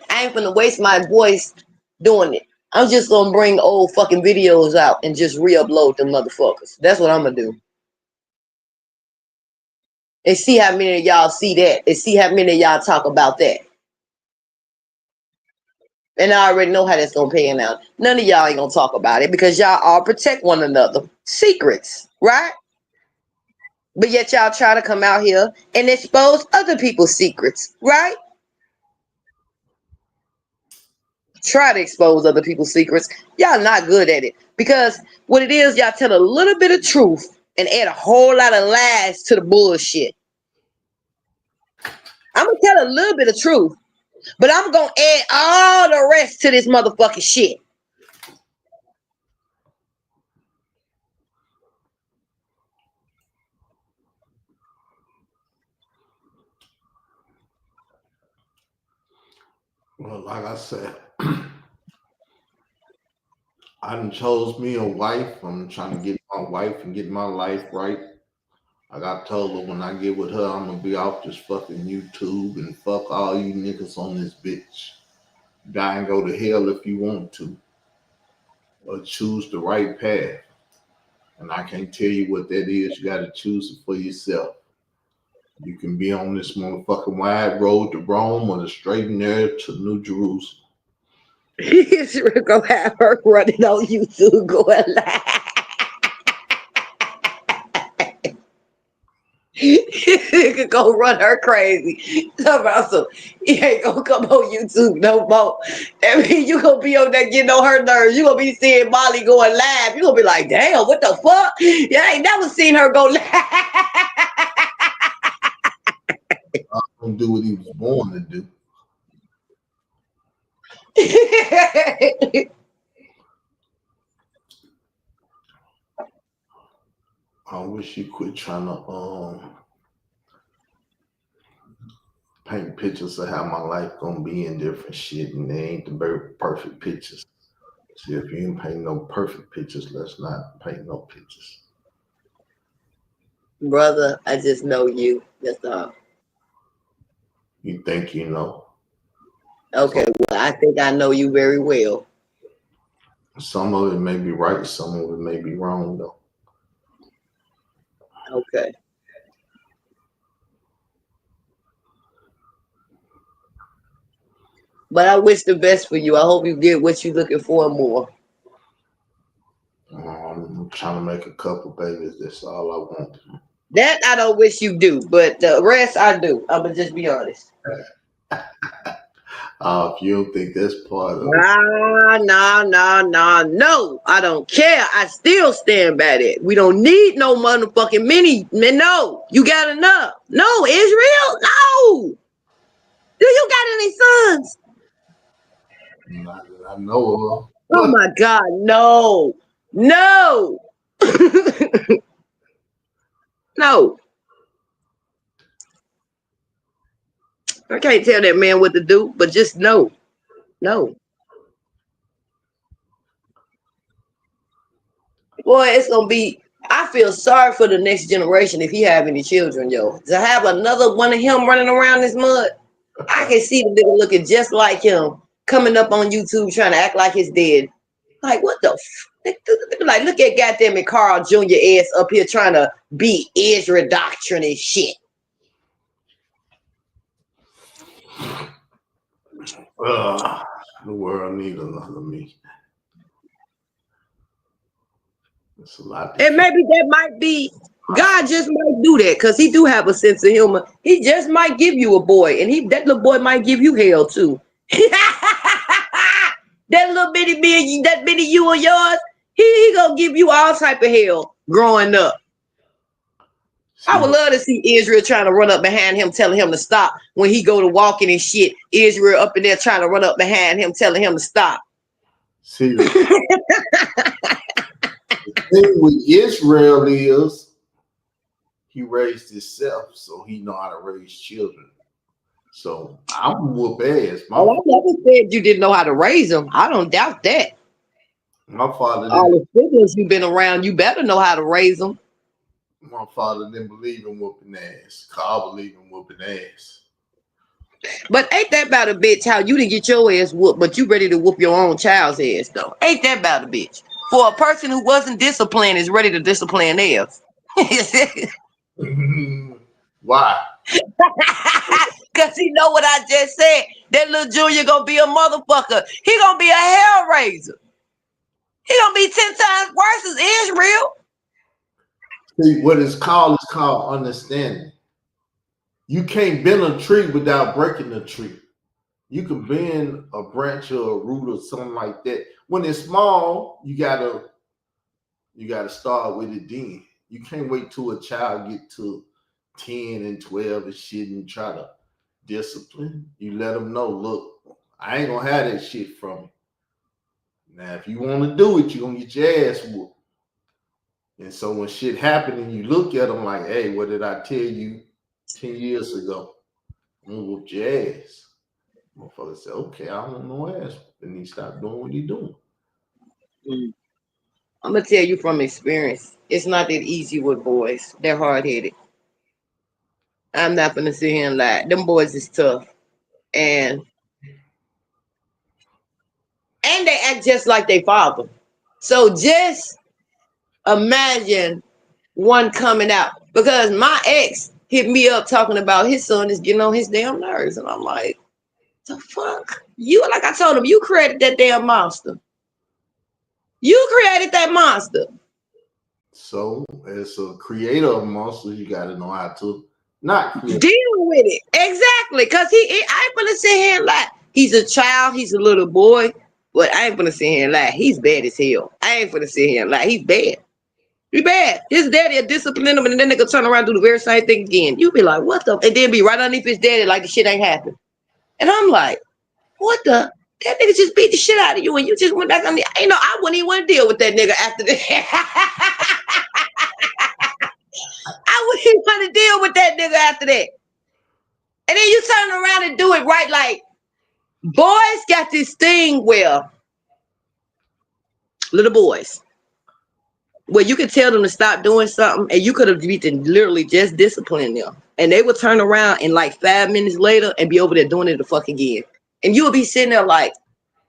B: I ain't gonna waste my voice doing it. I'm just gonna bring old fucking videos out and just re-upload them motherfuckers. That's what I'm gonna do. And see how many of y'all see that. And see how many of y'all talk about that. And I already know how that's gonna pan out. None of y'all ain't gonna talk about it because y'all all protect one another. Secrets, right? But yet y'all try to come out here and expose other people's secrets, right? Try to expose other people's secrets. Y'all not good at it. Because what it is, y'all tell a little bit of truth and add a whole lot of lies to the bullshit. I'm gonna tell a little bit of truth, but I'm gonna add all the rest to this motherfucking shit.
A: Well, like I said, I done chose me a wife. I'm trying to get my wife and get my life right. Like I told her when I get with her, I'm gonna be off this fucking YouTube and fuck all you niggas on this bitch. Die and go to hell if you want to, or choose the right path. And I can't tell you what that is. You gotta choose it for yourself. You can be on this motherfucking wide road to Rome or the straight and narrow to New Jerusalem.
B: He's gonna have her running on YouTube going live. He could go run her crazy. Talk about some, he ain't gonna come on YouTube no more. I mean, you gonna be on there getting on her nerves. You gonna be seeing Molly going live. You gonna be like, damn, what the fuck? Yeah, I ain't never seen her go live.
A: I'm gonna do what he was born to do. I wish you quit trying to paint pictures of how my life gonna be in different shit, and they ain't the very perfect pictures. See, if you ain't paint no perfect pictures, let's not paint no pictures.
B: Brother, I just know you. That's all.
A: You think you know.
B: Okay, well, I think I know you very well.
A: Some of it may be right, some of it may be wrong though.
B: Okay. But I wish the best for you. I hope you get what you're looking for and more.
A: I'm trying to make a couple babies. That's all I want.
B: That I don't wish you do, but the rest I do. I'm gonna just be honest.
A: If you don't think that's part of it,
B: No. I don't care. I still stand by that. We don't need no motherfucking mini. No, you got enough. No, Israel. No. Do you got any sons?
A: not that I know
B: Oh
A: of.
B: my God, no. No. No. I can't tell that man what to do, but just no. No. Boy, it's gonna be. I feel sorry for the next generation if he have any children, yo. To have another one of him running around this mud, I can see the nigga looking just like him coming up on YouTube trying to act like his dad. Like what the like look at goddamn it Carl Jr. ass up here trying to be Israel doctrine and shit.
A: The world needs another me. It's a lot.
B: And maybe that might be God just might do that because he do have a sense of humor. He just might give you a boy, and that little boy might give you hell too. That little bitty me, that bitty you of yours, he gonna give you all type of hell growing up. I would love to see Israel trying to run up behind him, telling him to stop when he go to walking and shit. Israel up in there trying to run up behind him, telling him to stop.
A: See, the thing with Israel is he raised himself, so he know how to raise children. So I'm whoop ass.
B: I never said you didn't know how to raise them. I don't doubt that.
A: My father
B: All
A: didn't.
B: the siblings you've been around, you better know how to raise them.
A: My father didn't believe in whooping ass. Carl believed in whooping ass.
B: But ain't that about a bitch how you didn't get your ass whooped, but you ready to whoop your own child's ass though? Ain't that about a bitch? For a person who wasn't disciplined is ready to discipline theirs.
A: Why?
B: Cause he know what I just said. That little Junior gonna be a motherfucker. He gonna be a hell raiser. He gonna be 10 times worse as Israel.
A: See, what it's called is called understanding. You can't bend a tree without breaking the tree. You can bend a branch or a root or something like that. When it's small, you gotta start with it then. You can't wait till a child get to 10 and 12 and shit and try to discipline. You let them know, look, I ain't gonna have that shit from you. Now, if you want to do it, you're gonna get your ass whooped. And so when shit happen and you look at them like, hey, what did I tell you 10 years ago? I'm gonna whoop your ass. Motherfucker say, okay, I don't want no ass. Then he stop doing what he doing.
B: I'm gonna tell you from experience, it's not that easy with boys. They're hard headed. I'm not gonna sit here and lie. Them boys is tough. And they act just like their father. So just imagine one coming out. Because my ex hit me up talking about his son is getting on his damn nerves. And I'm like, the fuck? You, like I told him, you created that damn monster. You created that monster.
A: So as a creator of monsters, you gotta know how to not create.
B: Deal with it. Exactly. Because I ain't gonna sit here and lie. He's a child, he's a little boy, but I ain't gonna sit here and lie. He's bad as hell. I ain't gonna sit here and lie. He's bad. He bad. His daddy will discipline him and then they could turn around and do the very same thing again. You be like, what the? And then be right underneath his daddy like the shit ain't happened. And I'm like, what the? That nigga just beat the shit out of you and you just went back on the, you know, I wouldn't even want to deal with that nigga after that. I wouldn't even want to deal with that nigga after that. And then you turn around and do it right. Like, boys got this thing where, little boys, where you could tell them to stop doing something and you could have literally just disciplined them. And they would turn around and like 5 minutes later and be over there doing it the fuck again. And you would be sitting there like,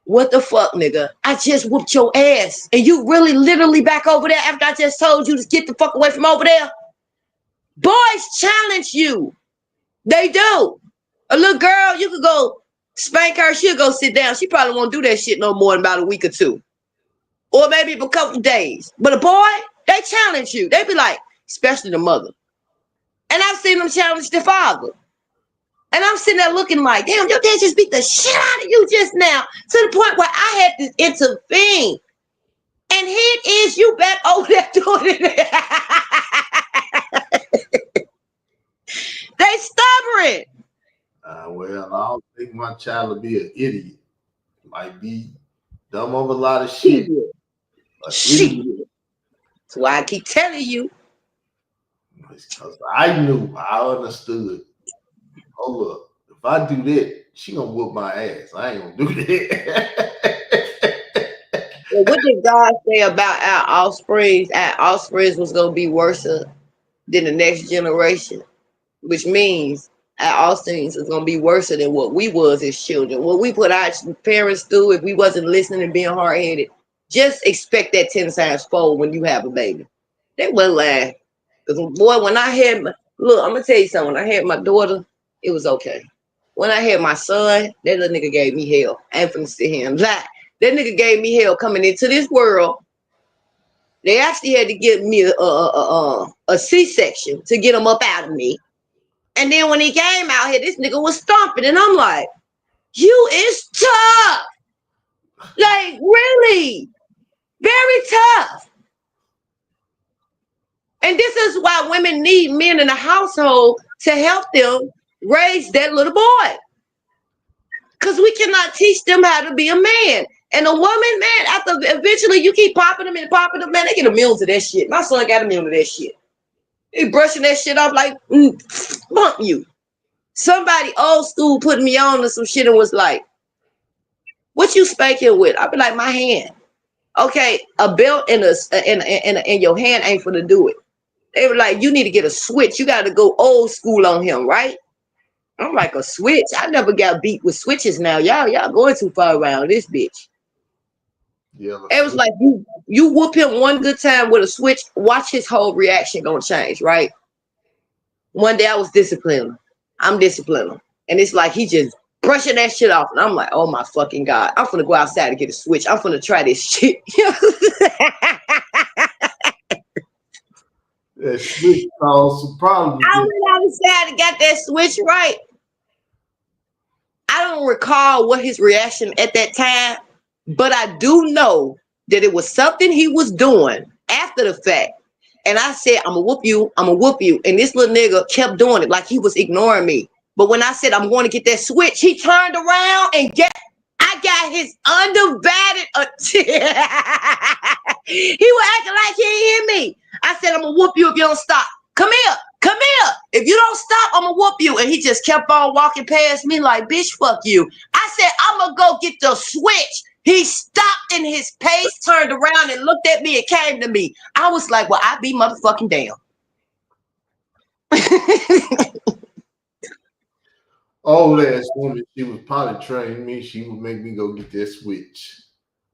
B: what the fuck, nigga? I just whooped your ass. And you really literally back over there after I just told you to get the fuck away from over there? Boys challenge you. They do. A little girl, you could go spank her. She'll go sit down. She probably won't do that shit no more in about a week or two. Or maybe a couple of days. But a boy, they challenge you. They be like, especially the mother. And I've seen them challenge the father. And I'm sitting there looking like, damn, your dad just beat the shit out of you just now. To the point where I had to intervene. And here it is, you back over there doing it. They stubborn.
A: Well, I don't think my child will be an idiot. Might be dumb over a lot of shit.
B: Shit. That's why I keep telling you.
A: Because I knew, I understood. Oh, look, if I do that, she gonna whoop my ass. I ain't gonna do that.
B: Well, what did God say about our offspring? Our offspring was gonna be worse than the next generation, which means our offspring is gonna be worse than what we was as children. What we put our parents through, if we wasn't listening and being hard headed, just expect that 10 times fold when you have a baby. They wasn't lying. Because boy, when I had look, I'm gonna tell you something. When I had my daughter, it was okay. When I had my son, that little nigga gave me hell. I ain't finna sit here and lie. That nigga gave me hell coming into this world. They actually had to give me a C-section to get him up out of me. And then when he came out here, this nigga was stomping. And I'm like, you is tough. Like, really? Very tough. And this is why women need men in the household to help them raise that little boy. Because we cannot teach them how to be a man. And a woman, man, after eventually you keep popping them and popping them, man, they get immune to that shit. My son got immune to that shit. He brushing that shit off like, bump you. Somebody old school put me on to some shit and was like, what you spanking with? I be like, my hand. Okay, a belt and your hand ain't for to do it. They were like, you need to get a switch. You got to go old school on him, right? I'm like, a switch? I never got beat with switches now. Y'all going too far around this bitch.
A: Yeah,
B: It was like you whoop him one good time with a switch, watch his whole reaction gonna change, right? One day I was disciplining. I'm disciplining. And it's like he just brushing that shit off. And I'm like, oh my fucking God. I'm finna go outside and get a switch. I'm finna try this shit.
A: that switch caused some problems.
B: I went outside and got that switch right. I don't recall what his reaction at that time, but I do know that it was something he was doing after the fact. And I said, I'm gonna whoop you, I'm gonna whoop you. And this little nigga kept doing it like he was ignoring me. But when I said I'm going to get that switch, he turned around and I got his undivided attention. He was acting like he didn't hear me. I said, I'm gonna whoop you if you don't stop. Come here. Come here. If you don't stop, I'm gonna whoop you. And he just kept on walking past me like, bitch, fuck you. I said, I'm gonna go get the switch. He stopped in his pace, turned around and looked at me and came to me. I was like, well, I be motherfucking damn.
A: Old ass woman, she was potty trained me. She would make me go get that switch.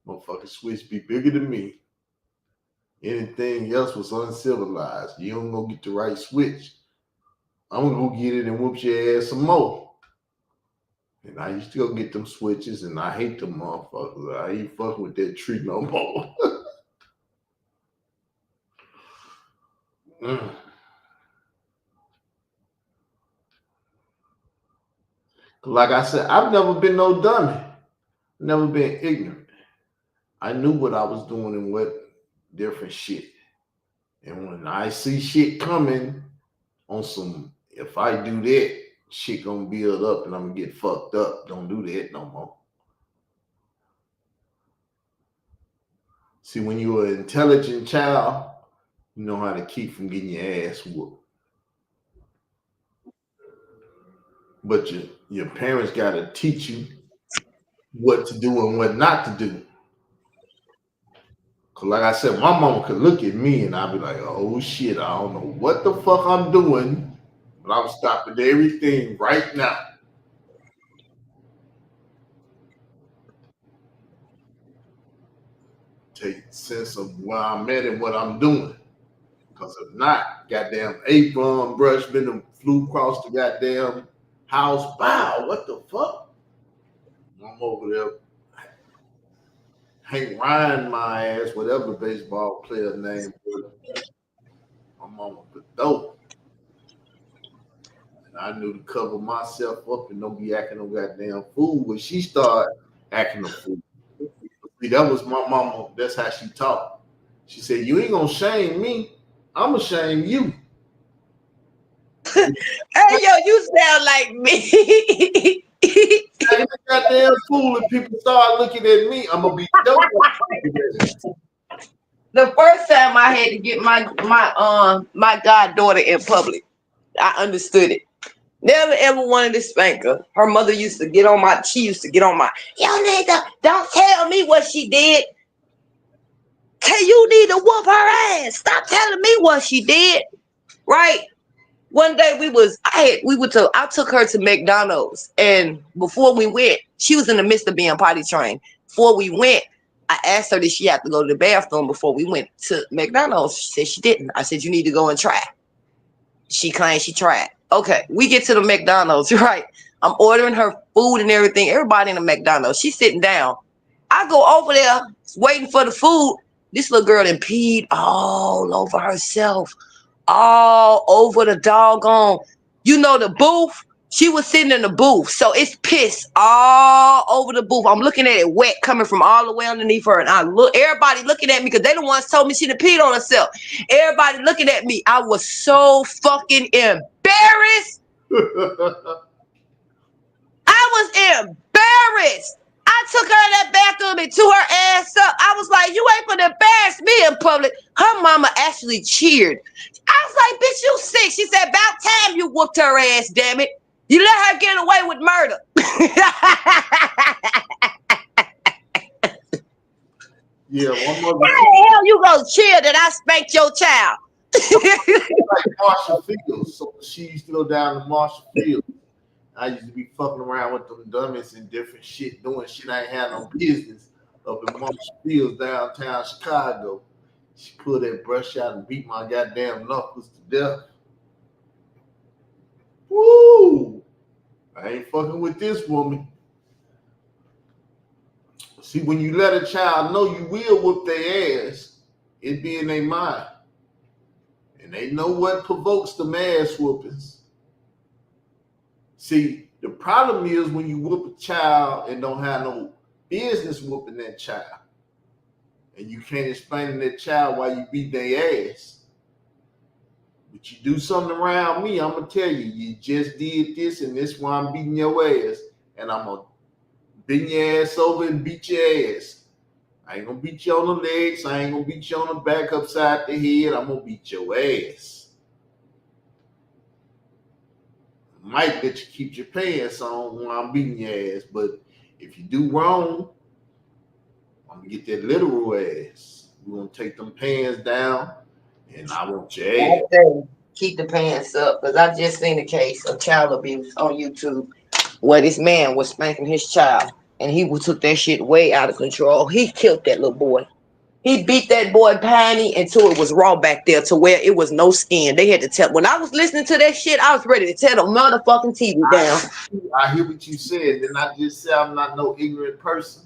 A: Motherfucking switch be bigger than me. Anything else was uncivilized. You don't go get the right switch, I'm gonna go get it and whoop your ass some more. And I used to go get them switches, and I hate them motherfuckers. I ain't fucking with that tree no more. Like I said, I've never been no dummy. Never been ignorant. I knew what I was doing and what different shit. And when I see shit coming on some, if I do that, shit gonna build up and I'm gonna get fucked up. Don't do that no more. See, when you're an intelligent child, you know how to keep from getting your ass whooped. But your parents gotta teach you what to do and what not to do. Cause like I said, my mama could look at me and I'd be like, oh shit, I don't know what the fuck I'm doing, but I'm stopping everything right now. Take sense of where I'm at and what I'm doing. Cause if not, goddamn apron brush been flew across the goddamn house. Wow, what the fuck? I'm over there. Hank Ryan, my ass, whatever the baseball player name was. My mama was dope. And I knew to cover myself up and don't be acting no goddamn fool. When she started acting a fool. See, that was my mama. That's how she talked. She said, you ain't gonna shame me. I'm gonna shame you.
B: Hey, yo, you sound like me.
A: I get a goddamn fool and people start looking at me. I'm gonna be dope.
B: The first time I had to get my goddaughter in public, I understood it. Never ever wanted to spank her. Her mother used to get on my, yo nigga, don't tell me what she did. Hey, you need to whoop her ass. Stop telling me what she did. Right? One day I took her to McDonald's, and before we went, she was in the midst of being potty trained. Before we went, I asked her, did she have to go to the bathroom before we went to McDonald's? She said she didn't. I said, you need to go and try. She claimed she tried. Okay, we get to the McDonald's, right? I'm ordering her food and everything. Everybody in the McDonald's. She's sitting down. I go over there waiting for the food. This little girl done peed all over herself, all over the doggone, the booth. She was sitting in the booth, so it's piss all over the booth. I'm looking at it wet coming from all the way underneath her, and everybody looking at me because they the ones told me she done peed on herself. Everybody looking at me. I was so fucking embarrassed. I was embarrassed. I took her in that bathroom and threw her ass up. I was like, you ain't gonna embarrass me in public. Her mama actually cheered. I was like, bitch, you sick. She said, about time you whooped her ass, damn it. You let her get away with murder.
A: Yeah, one mother.
B: How the hell you gonna cheer that I spanked your child?
A: Like Marshall Fields. So she used to go down to Marshall Fields. I used to be fucking around with them dummies and different shit, doing shit I ain't had no business up in Marshall Fields, downtown Chicago. She pulled that brush out and beat my goddamn knuckles to death. Woo! I ain't fucking with this woman. See, when you let a child know you will whoop their ass, it be in their mind. And they know what provokes the ass whoopings. See, the problem is when you whoop a child and don't have no business whooping that child. And you can't explain to that child why you beat their ass. But you do something around me, I'm going to tell you, you just did this and this is why I'm beating your ass. And I'm going to bend your ass over and beat your ass. I ain't going to beat you on the legs. I ain't going to beat you on the back upside the head. I'm going to beat your ass. Might let you keep your pants on when I'm beating your ass. But if you do wrong, I'm going to get that literal ass. We're going to take them pants down. And I want your ass.
B: Keep the pants up, because I just seen a case of child abuse on YouTube where this man was spanking his child, and he took that shit way out of control. He killed that little boy. He beat that boy Piney until it was raw back there to where it was no skin. They had to tell. When I was listening to that shit, I was ready to tear the motherfucking TV down.
A: I hear what you said, and I just said I'm not no ignorant person.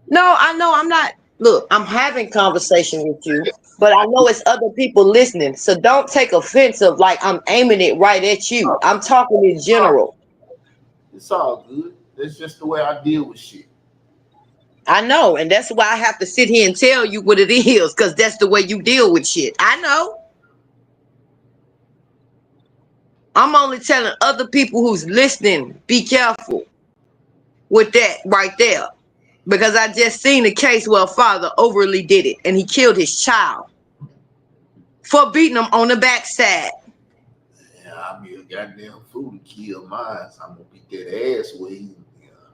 B: No, I know I'm not. Look, I'm having conversation with you, but I know it's other people listening. So don't take offense of like I'm aiming it right at you. I'm talking in general.
A: It's all good. That's just the way I deal with shit.
B: I know, and that's why I have to sit here and tell you what it is, because that's the way you deal with shit. I know. I'm only telling other people who's listening, be careful with that right there. Because I just seen a case where a father overly did it, and he killed his child for beating him on the backside.
A: Yeah, I'll be a goddamn fool to kill mine. So I'm gonna beat that ass with him.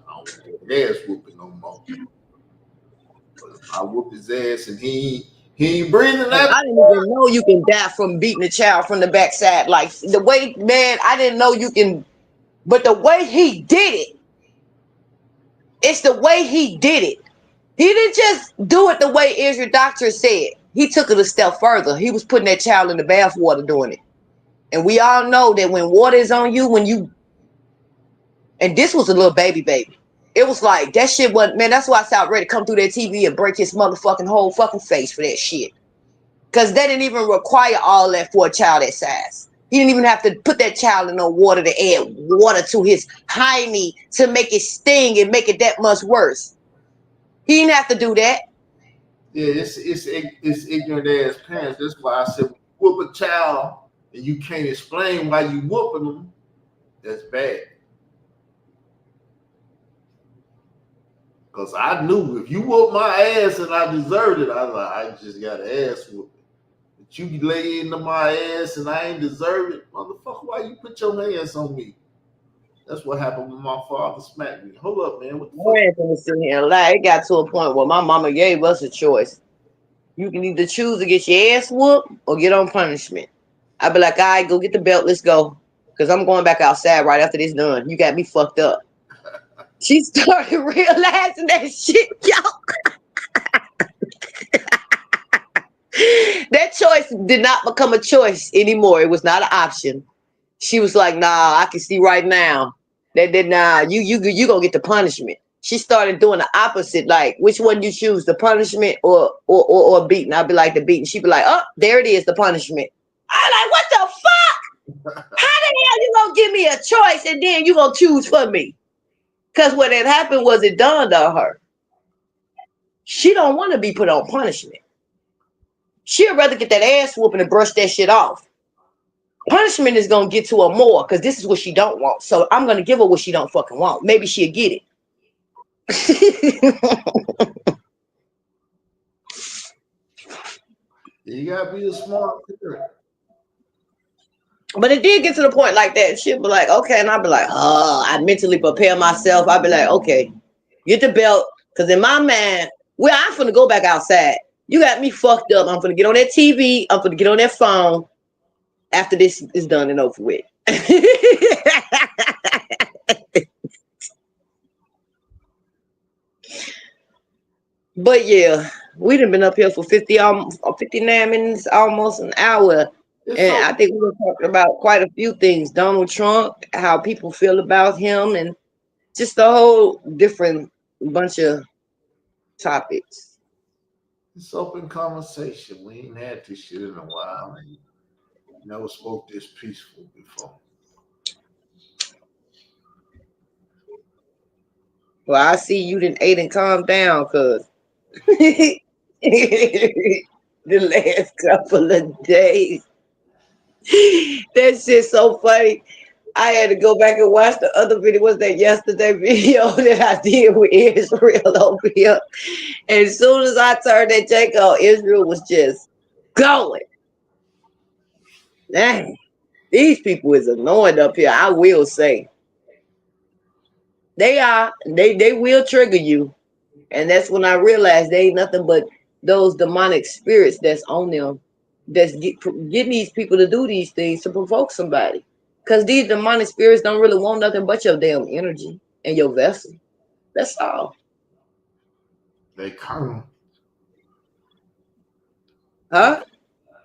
A: I don't want that ass whooping no more. But if I whoop his ass and he ain't breathing that.
B: I didn't even know you can die from beating a child from the backside. Like the way, man, I didn't know you can, but the way he did it, it's the way he did it. He didn't just do it the way Israel doctor said. He took it a step further. He was putting that child in the bathwater doing it. And we all know that when water is on you, and this was a little baby. It was like, that shit wasn't, man, that's why I said ready to come through that TV and break his motherfucking whole fucking face for that shit. Because they didn't even require all that for a child that size. He didn't even have to put that child in no water to add water to his hiney to make it sting and make it that much worse. He didn't have to do that.
A: Yeah, it's ignorant ass parents. That's why I said whoop a child and you can't explain why you whooping them. That's bad. Because I knew if you whooped my ass and I deserved it, I just got an ass whooping. But you lay into my ass and I ain't deserve it, motherfucker, why you put your hands on me? That's what happened when my father smacked me. Hold up, man. What the fuck?
B: Anthony sitting here and lie. It got to a point where my mama gave us a choice. You can either choose to get your ass whooped or get on punishment. I'd be like, all right, go get the belt. Let's go. Because I'm going back outside right after this done. You got me fucked up. She started realizing that shit, y'all. That choice did not become a choice anymore. It was not an option. She was like, nah, I can see right now that nah, you gonna get the punishment. She started doing the opposite. Like, which one you choose, the punishment or beating? I'd be like, the beating. She'd be like, oh, there it is, the punishment. I'm like, what the fuck? How the hell you gonna give me a choice and then you gonna choose for me? Because what had happened was it dawned on her. She don't want to be put on punishment. She'd rather get that ass whooping and brush that shit off. Punishment is gonna get to her more because this is what she don't want. So I'm gonna give her what she don't fucking want. Maybe she'll get it.
A: You gotta be a smart parent.
B: But it did get to the point like that. She'd be like, okay, and I'd be like, oh, I mentally prepare myself. I'd be like, okay, get the belt. Because in my mind, I'm finna go back outside. You got me fucked up. I'm gonna get on that TV. I'm gonna get on that phone after this is done and over with. But yeah, we done been up here for 59 minutes, almost an hour.
A: It's
B: And
A: so
B: I think we were talking about quite a few things. Donald Trump, how people feel about him, and just a whole different bunch of topics.
A: it's open conversation. We ain't had this shit in a while. And never spoke this peaceful before.
B: Well, I see you didn't ate and calm down, cuz the last couple of days. That shit's so funny. I had to go back and watch the other video. Was that yesterday video that I did with Israel over here? And as soon as I turned that check on, Israel was just going. Dang, these people is annoying up here. I will say they are. They will trigger you, and that's when I realized they ain't nothing but those demonic spirits that's on them. That's getting these people to do these things to provoke somebody. Because these demonic spirits don't really want nothing but your damn energy and your vessel. That's all.
A: They carnal. They,
B: Huh?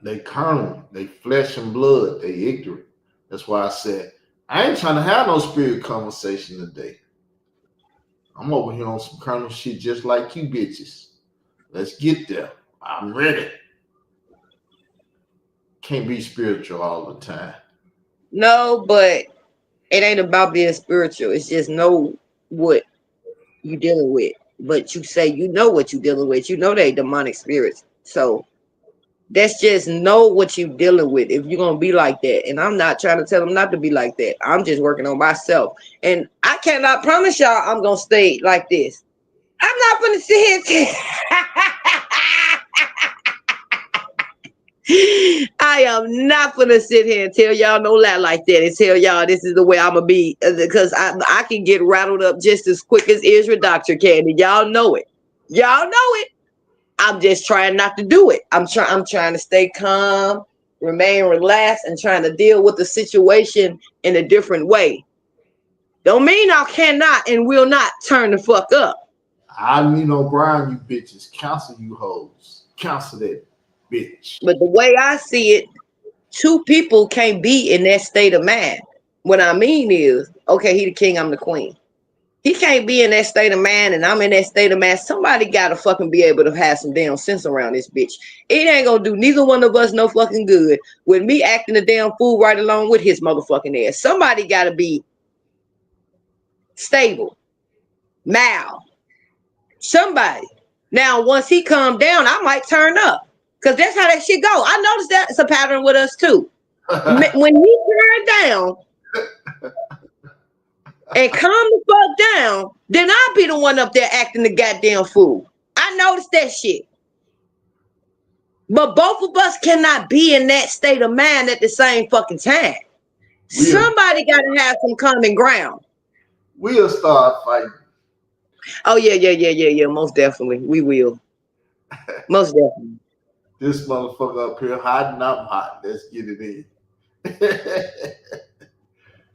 A: they carnal. They flesh and blood. They ignorant. That's why I said I ain't trying to have no spirit conversation today. I'm over here on some carnal shit just like you bitches. Let's get there. I'm ready. Can't be spiritual all the time.
B: No, but it ain't about being spiritual. It's just know what you dealing with. But you say you know what you dealing with. You know they demonic spirits. So that's just know what you dealing with if you're gonna be like that. And I'm not trying to tell them not to be like that. I'm just working on myself. And I cannot promise y'all I'm gonna stay like this. I'm not gonna sit here. I am not gonna sit here and tell y'all no lie like that and tell y'all this is the way I'm gonna be because I can get rattled up just as quick as Israel Doctor can, and y'all know it. Y'all know it. I'm just trying not to do it. I'm trying to stay calm, remain relaxed, and trying to deal with the situation in a different way. Don't mean I cannot and will not turn the fuck up.
A: I need O'Brien, you bitches. Counsel you hoes. Counsel that bitch.
B: But the way I see it, two people can't be in that state of mind. What I mean is, okay, he the king, I'm the queen. He can't be in that state of mind and I'm in that state of mind. Somebody gotta fucking be able to have some damn sense around this bitch. It ain't gonna do neither one of us no fucking good with me acting a damn fool right along with his motherfucking ass. Somebody gotta be stable, mal, somebody. Now, once he calmed down, I might turn up. Cause that's how that shit go. I noticed that it's a pattern with us too. When he turned down and calm the fuck down, then I'll be the one up there acting the goddamn fool. I noticed that shit. But both of us cannot be in that state of mind at the same fucking time.
A: we'll
B: Somebody got to have some common ground.
A: we'll start fighting.
B: Oh yeah. Most definitely, we will. Most definitely.
A: This motherfucker up here hiding, I'm hot. Let's get it in.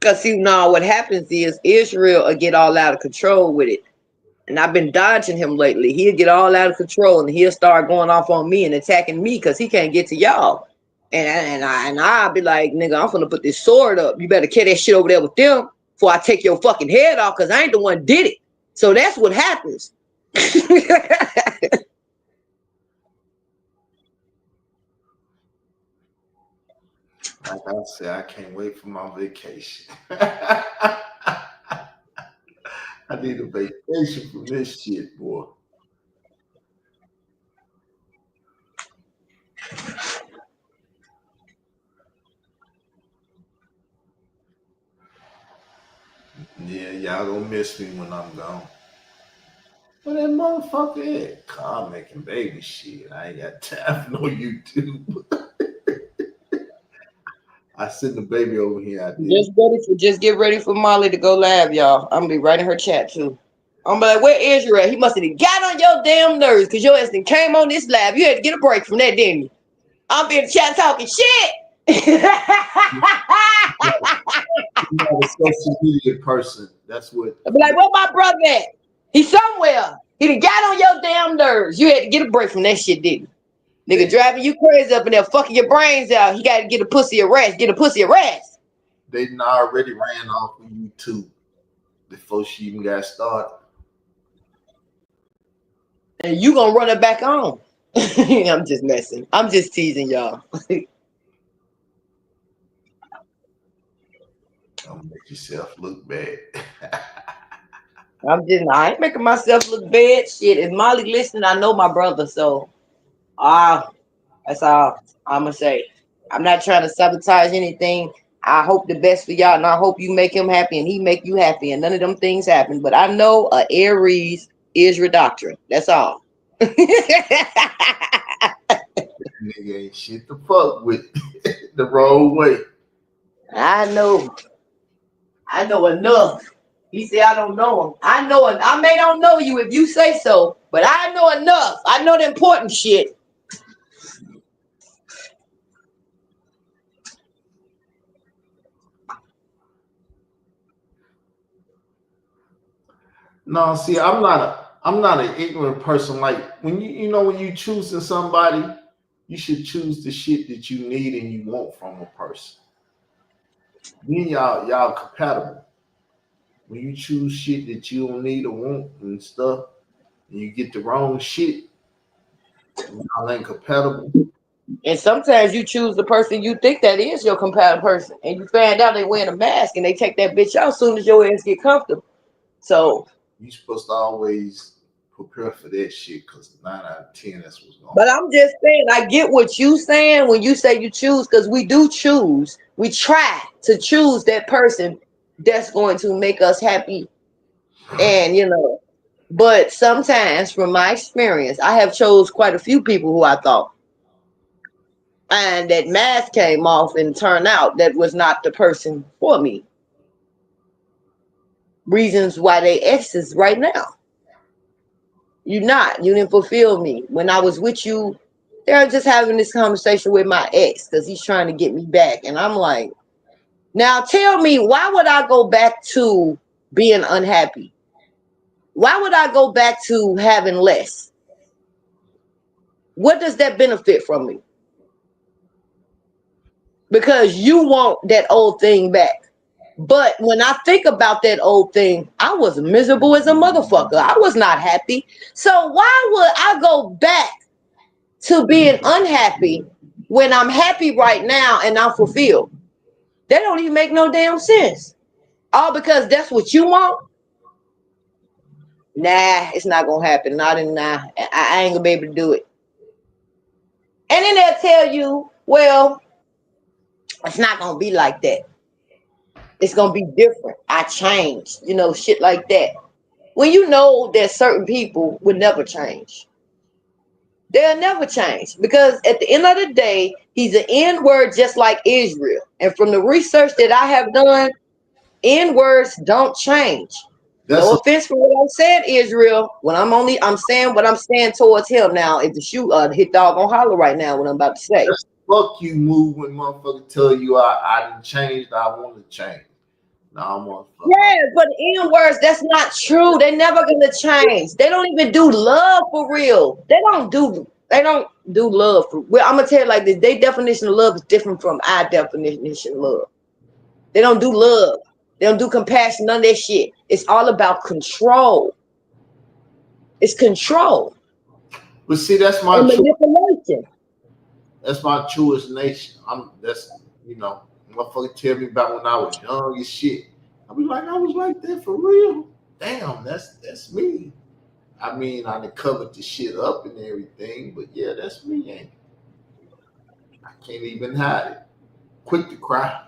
B: Cause see, now what happens is Israel will get all out of control with it. And I've been dodging him lately. He'll get all out of control and he'll start going off on me and attacking me because he can't get to y'all. And I'll be like, nigga, I'm gonna put this sword up. You better carry that shit over there with them before I take your fucking head off because I ain't the one did it. So that's what happens.
A: Like I said, I can't wait for my vacation. I need a vacation from this shit, boy. Yeah, y'all gonna miss me when I'm gone. But that motherfucker at car making baby shit. I ain't got time for no YouTube. I send the baby over here. I did.
B: Just get ready for Molly to go live, y'all. I'm gonna be writing her chat too. I'm like, where Israel at? He must have got on your damn nerves because your ass done came on this lab. You had to get a break from that, didn't you? I'm in the chat talking shit.
A: I'm not a social media person. That's what.
B: I'll be like, where my brother at? He's somewhere. He done got on your damn nerves. You had to get a break from that shit, didn't you? Nigga driving you crazy up in there, fucking your brains out. He got to get a pussy arrest. Get a pussy arrest.
A: They already ran off of YouTube before she even got started.
B: And you gonna run it back on. I'm just messing. I'm just teasing y'all.
A: Don't make yourself look bad.
B: I ain't making myself look bad. Shit, if Molly listening, I know my brother, so that's all I'm gonna say. I'm not trying to sabotage anything. I hope the best for y'all, and I hope you make him happy and he make you happy, and none of them things happen. But I know Aries is your doctrine. That's all.
A: Nigga ain't shit to fuck with the wrong way.
B: I know enough. He said, I don't know him. I know it. I may don't know you if you say so, but I know enough. I know the important shit.
A: No, see, I'm not an ignorant person. Like when when you choosing somebody, you should choose the shit that you need and you want from a person. Then y'all compatible. When you choose shit that you don't need or want and stuff, and you get the wrong shit, y'all ain't compatible.
B: And sometimes you choose the person you think that is your compatible person, and you find out they wearing a mask and they take that bitch out as soon as your ass get comfortable. So
A: You supposed to always prepare for that shit because 9 out of 10 that's what's going on.
B: but I'm just saying, I get what you saying when you say you choose, because we do choose. We try to choose that person that's going to make us happy. And but sometimes from my experience, I have chose quite a few people who I thought, and that mask came off and turned out that was not the person for me. Reasons why they exes right now. You didn't fulfill me. When I was with you, they're just having this conversation with my ex because he's trying to get me back. And I'm like, now tell me, why would I go back to being unhappy? Why would I go back to having less? What does that benefit from me? Because you want that old thing back. But when I think about that old thing, I was miserable as a motherfucker. I was not happy. So why would I go back to being unhappy when I'm happy right now and I'm fulfilled? That don't even make no damn sense. All because that's what you want? Nah, it's not gonna happen. Not in now. I ain't gonna be able to do it. And then they'll tell you, well, it's not gonna be like that. It's gonna be different. I changed, shit like that. When you know that certain people would never change. They'll never change because at the end of the day, he's an N-word just like Israel. And from the research that I have done, N-words don't change. No offense for what I'm saying, Israel. I'm saying what I'm saying towards him now. If the shoe hit dog gonna holler right now, what I'm about to say.
A: Fuck you, move when motherfucker tell you I didn't change. I want to change. No, I'm on.
B: Yeah, but N-words, that's not true. They're never gonna change. They don't even do love for real. They don't do love for well. I'm gonna tell you like this. Their definition of love is different from our definition of love. They don't do love. They don't do compassion, none of that shit. It's all about control. It's control.
A: But see, that's my
B: manipulation.
A: That's my truest nation. Motherfucker tell me about when I was young and shit. I be like, I was like that for real. Damn, that's me. I mean, I done covered the shit up and everything, but yeah, that's me, ain't it? I can't even hide it. Quick to cry.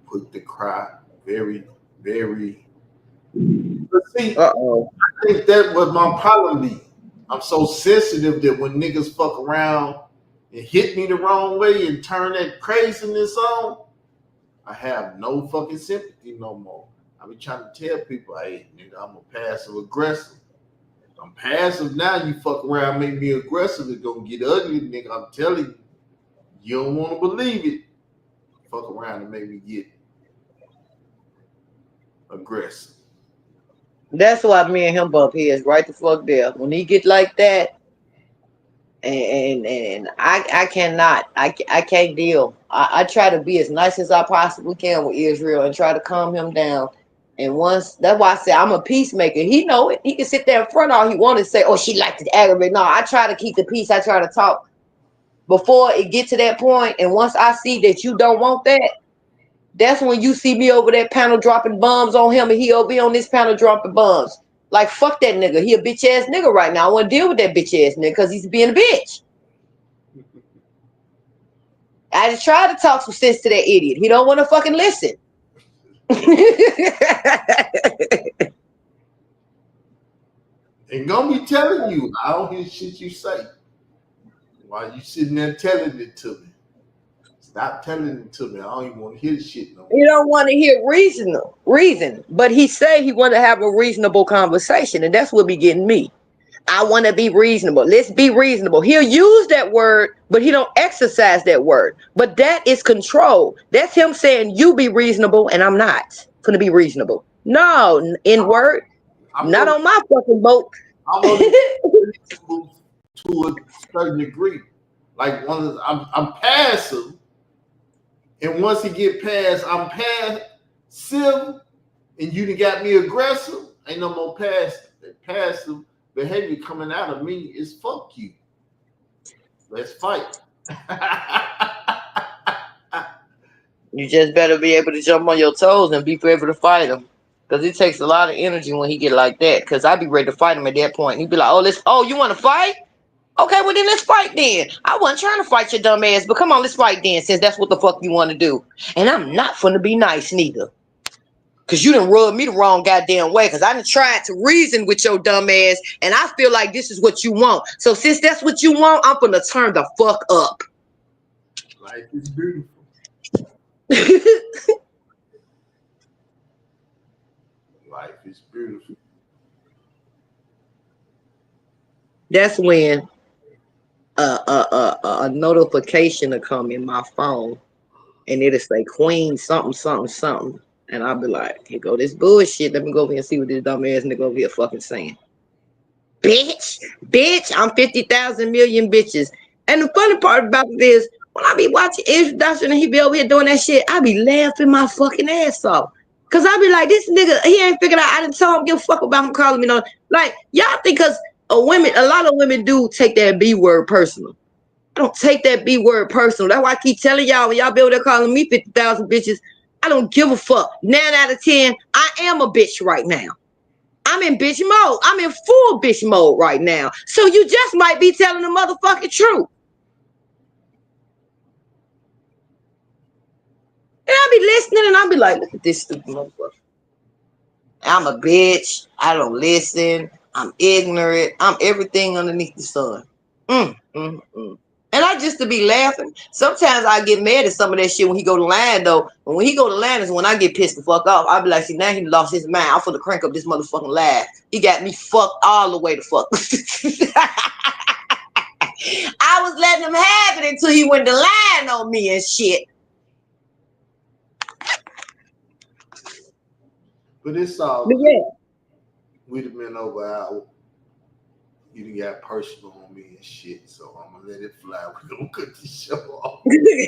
A: Quick to cry. Very, very. But see, I think that was my problem be. I'm so sensitive that when niggas fuck around and hit me the wrong way and turn that craziness on, I have no fucking sympathy no more. I be trying to tell people, hey, nigga, I'm a passive aggressive. I'm passive now. You fuck around, make me aggressive. It's gonna get ugly, nigga. I'm telling you. You don't want to believe it. Fuck around and make me get aggressive.
B: That's why me and him bump heads right the fuck there. When he get like that, and I cannot, I can't deal. I try to be as nice as I possibly can with Israel and try to calm him down. And once that's why I say I'm a peacemaker. He know it. He can sit there in front all he want to say, oh, she liked to aggravate. No, I try to keep the peace. I try to talk before it get to that point. And once I see that you don't want that, that's when you see me over that panel dropping bombs on him, and he'll be on this panel dropping bombs. Like, fuck that nigga. He a bitch ass nigga right now. I want to deal with that bitch ass nigga because he's being a bitch. I just tried to talk some sense to that idiot. He don't want to fucking listen.
A: Ain't gonna be telling you. I don't hear shit you say. While you sitting there telling it to me. Stop telling it to me. I don't even want to hear shit no more.
B: You don't want to hear reason. But he say he want to have a reasonable conversation, and that's what be getting me. I want to be reasonable. Let's be reasonable. He'll use that word, but he don't exercise that word. But that is control. That's him saying, you be reasonable, and I'm not going to be reasonable. No, in word, not on my fucking boat.
A: I'm only reasonable to a certain degree. Like I'm passive, and once he get past, I'm passive, and you done got me aggressive. Ain't no more passive behavior coming out of me. Is fuck you. Let's fight.
B: You just better be able to jump on your toes and be able to fight him. Because it takes a lot of energy when he get like that. Because I be ready to fight him at that point. He'd be like, you want to fight? Okay, well then let's fight then. I wasn't trying to fight your dumb ass, but come on, let's fight then, since that's what the fuck you want to do. And I'm not finna be nice neither. Because you done rubbed me the wrong goddamn way. Because I done tried to reason with your dumb ass, and I feel like this is what you want. So since that's what you want, I'm finna turn the fuck up.
A: Life is beautiful. Life is beautiful.
B: That's when a notification will come in my phone, and it'll say Queen something something something, and I'll be like, here go this bullshit. Let me go over here and see what this dumb ass nigga over here fucking saying. Bitch, I'm 50,000 million bitches. And the funny part about it is, when I be watching introduction and he be over here doing that shit, I be laughing my fucking ass off. Cause I be like, this nigga, he ain't figured out. I didn't tell him give a fuck about him calling me no. Like, y'all think cause a lot of women do take that B word personal. I don't take that B word personal. That's why I keep telling y'all, when y'all be over there calling me 50,000 bitches, I don't give a fuck. 9 out of 10, I am a bitch right now. I'm in bitch mode. I'm in full bitch mode right now. So you just might be telling the motherfucking truth. And I'll be listening and I'll be like, look at this stupid motherfucker. I'm a bitch. I don't listen. I'm ignorant. I'm everything underneath the sun. And I just to be laughing. Sometimes I get mad at some of that shit when he go to line though. But when he go to line is when I get pissed the fuck off. I'll be like, see, now he lost his mind. I'm finna crank up this motherfucking laugh. He got me fucked all the way to fuck. I was letting him have it until he went to line on me and shit.
A: But it's all
B: But yeah.
A: We'd have been over out. You done got personal on me and shit, so I'm gonna let it fly. We're gonna cut the show off.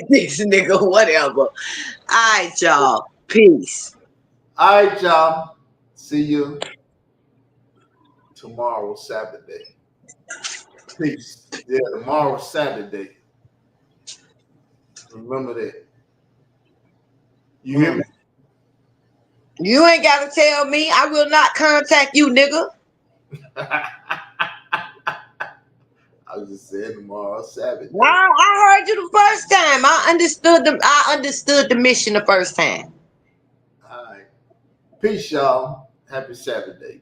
B: This nigga, whatever. All right, y'all. Peace.
A: All right, y'all. See you tomorrow, Saturday. Peace. Yeah, tomorrow, Saturday. Remember that. You hear me?
B: You ain't gotta tell me. I will not contact you, nigga.
A: I was just saying tomorrow, Saturday.
B: I heard you the first time. I understood the mission the first time.
A: All right. Peace, y'all. Happy Saturday.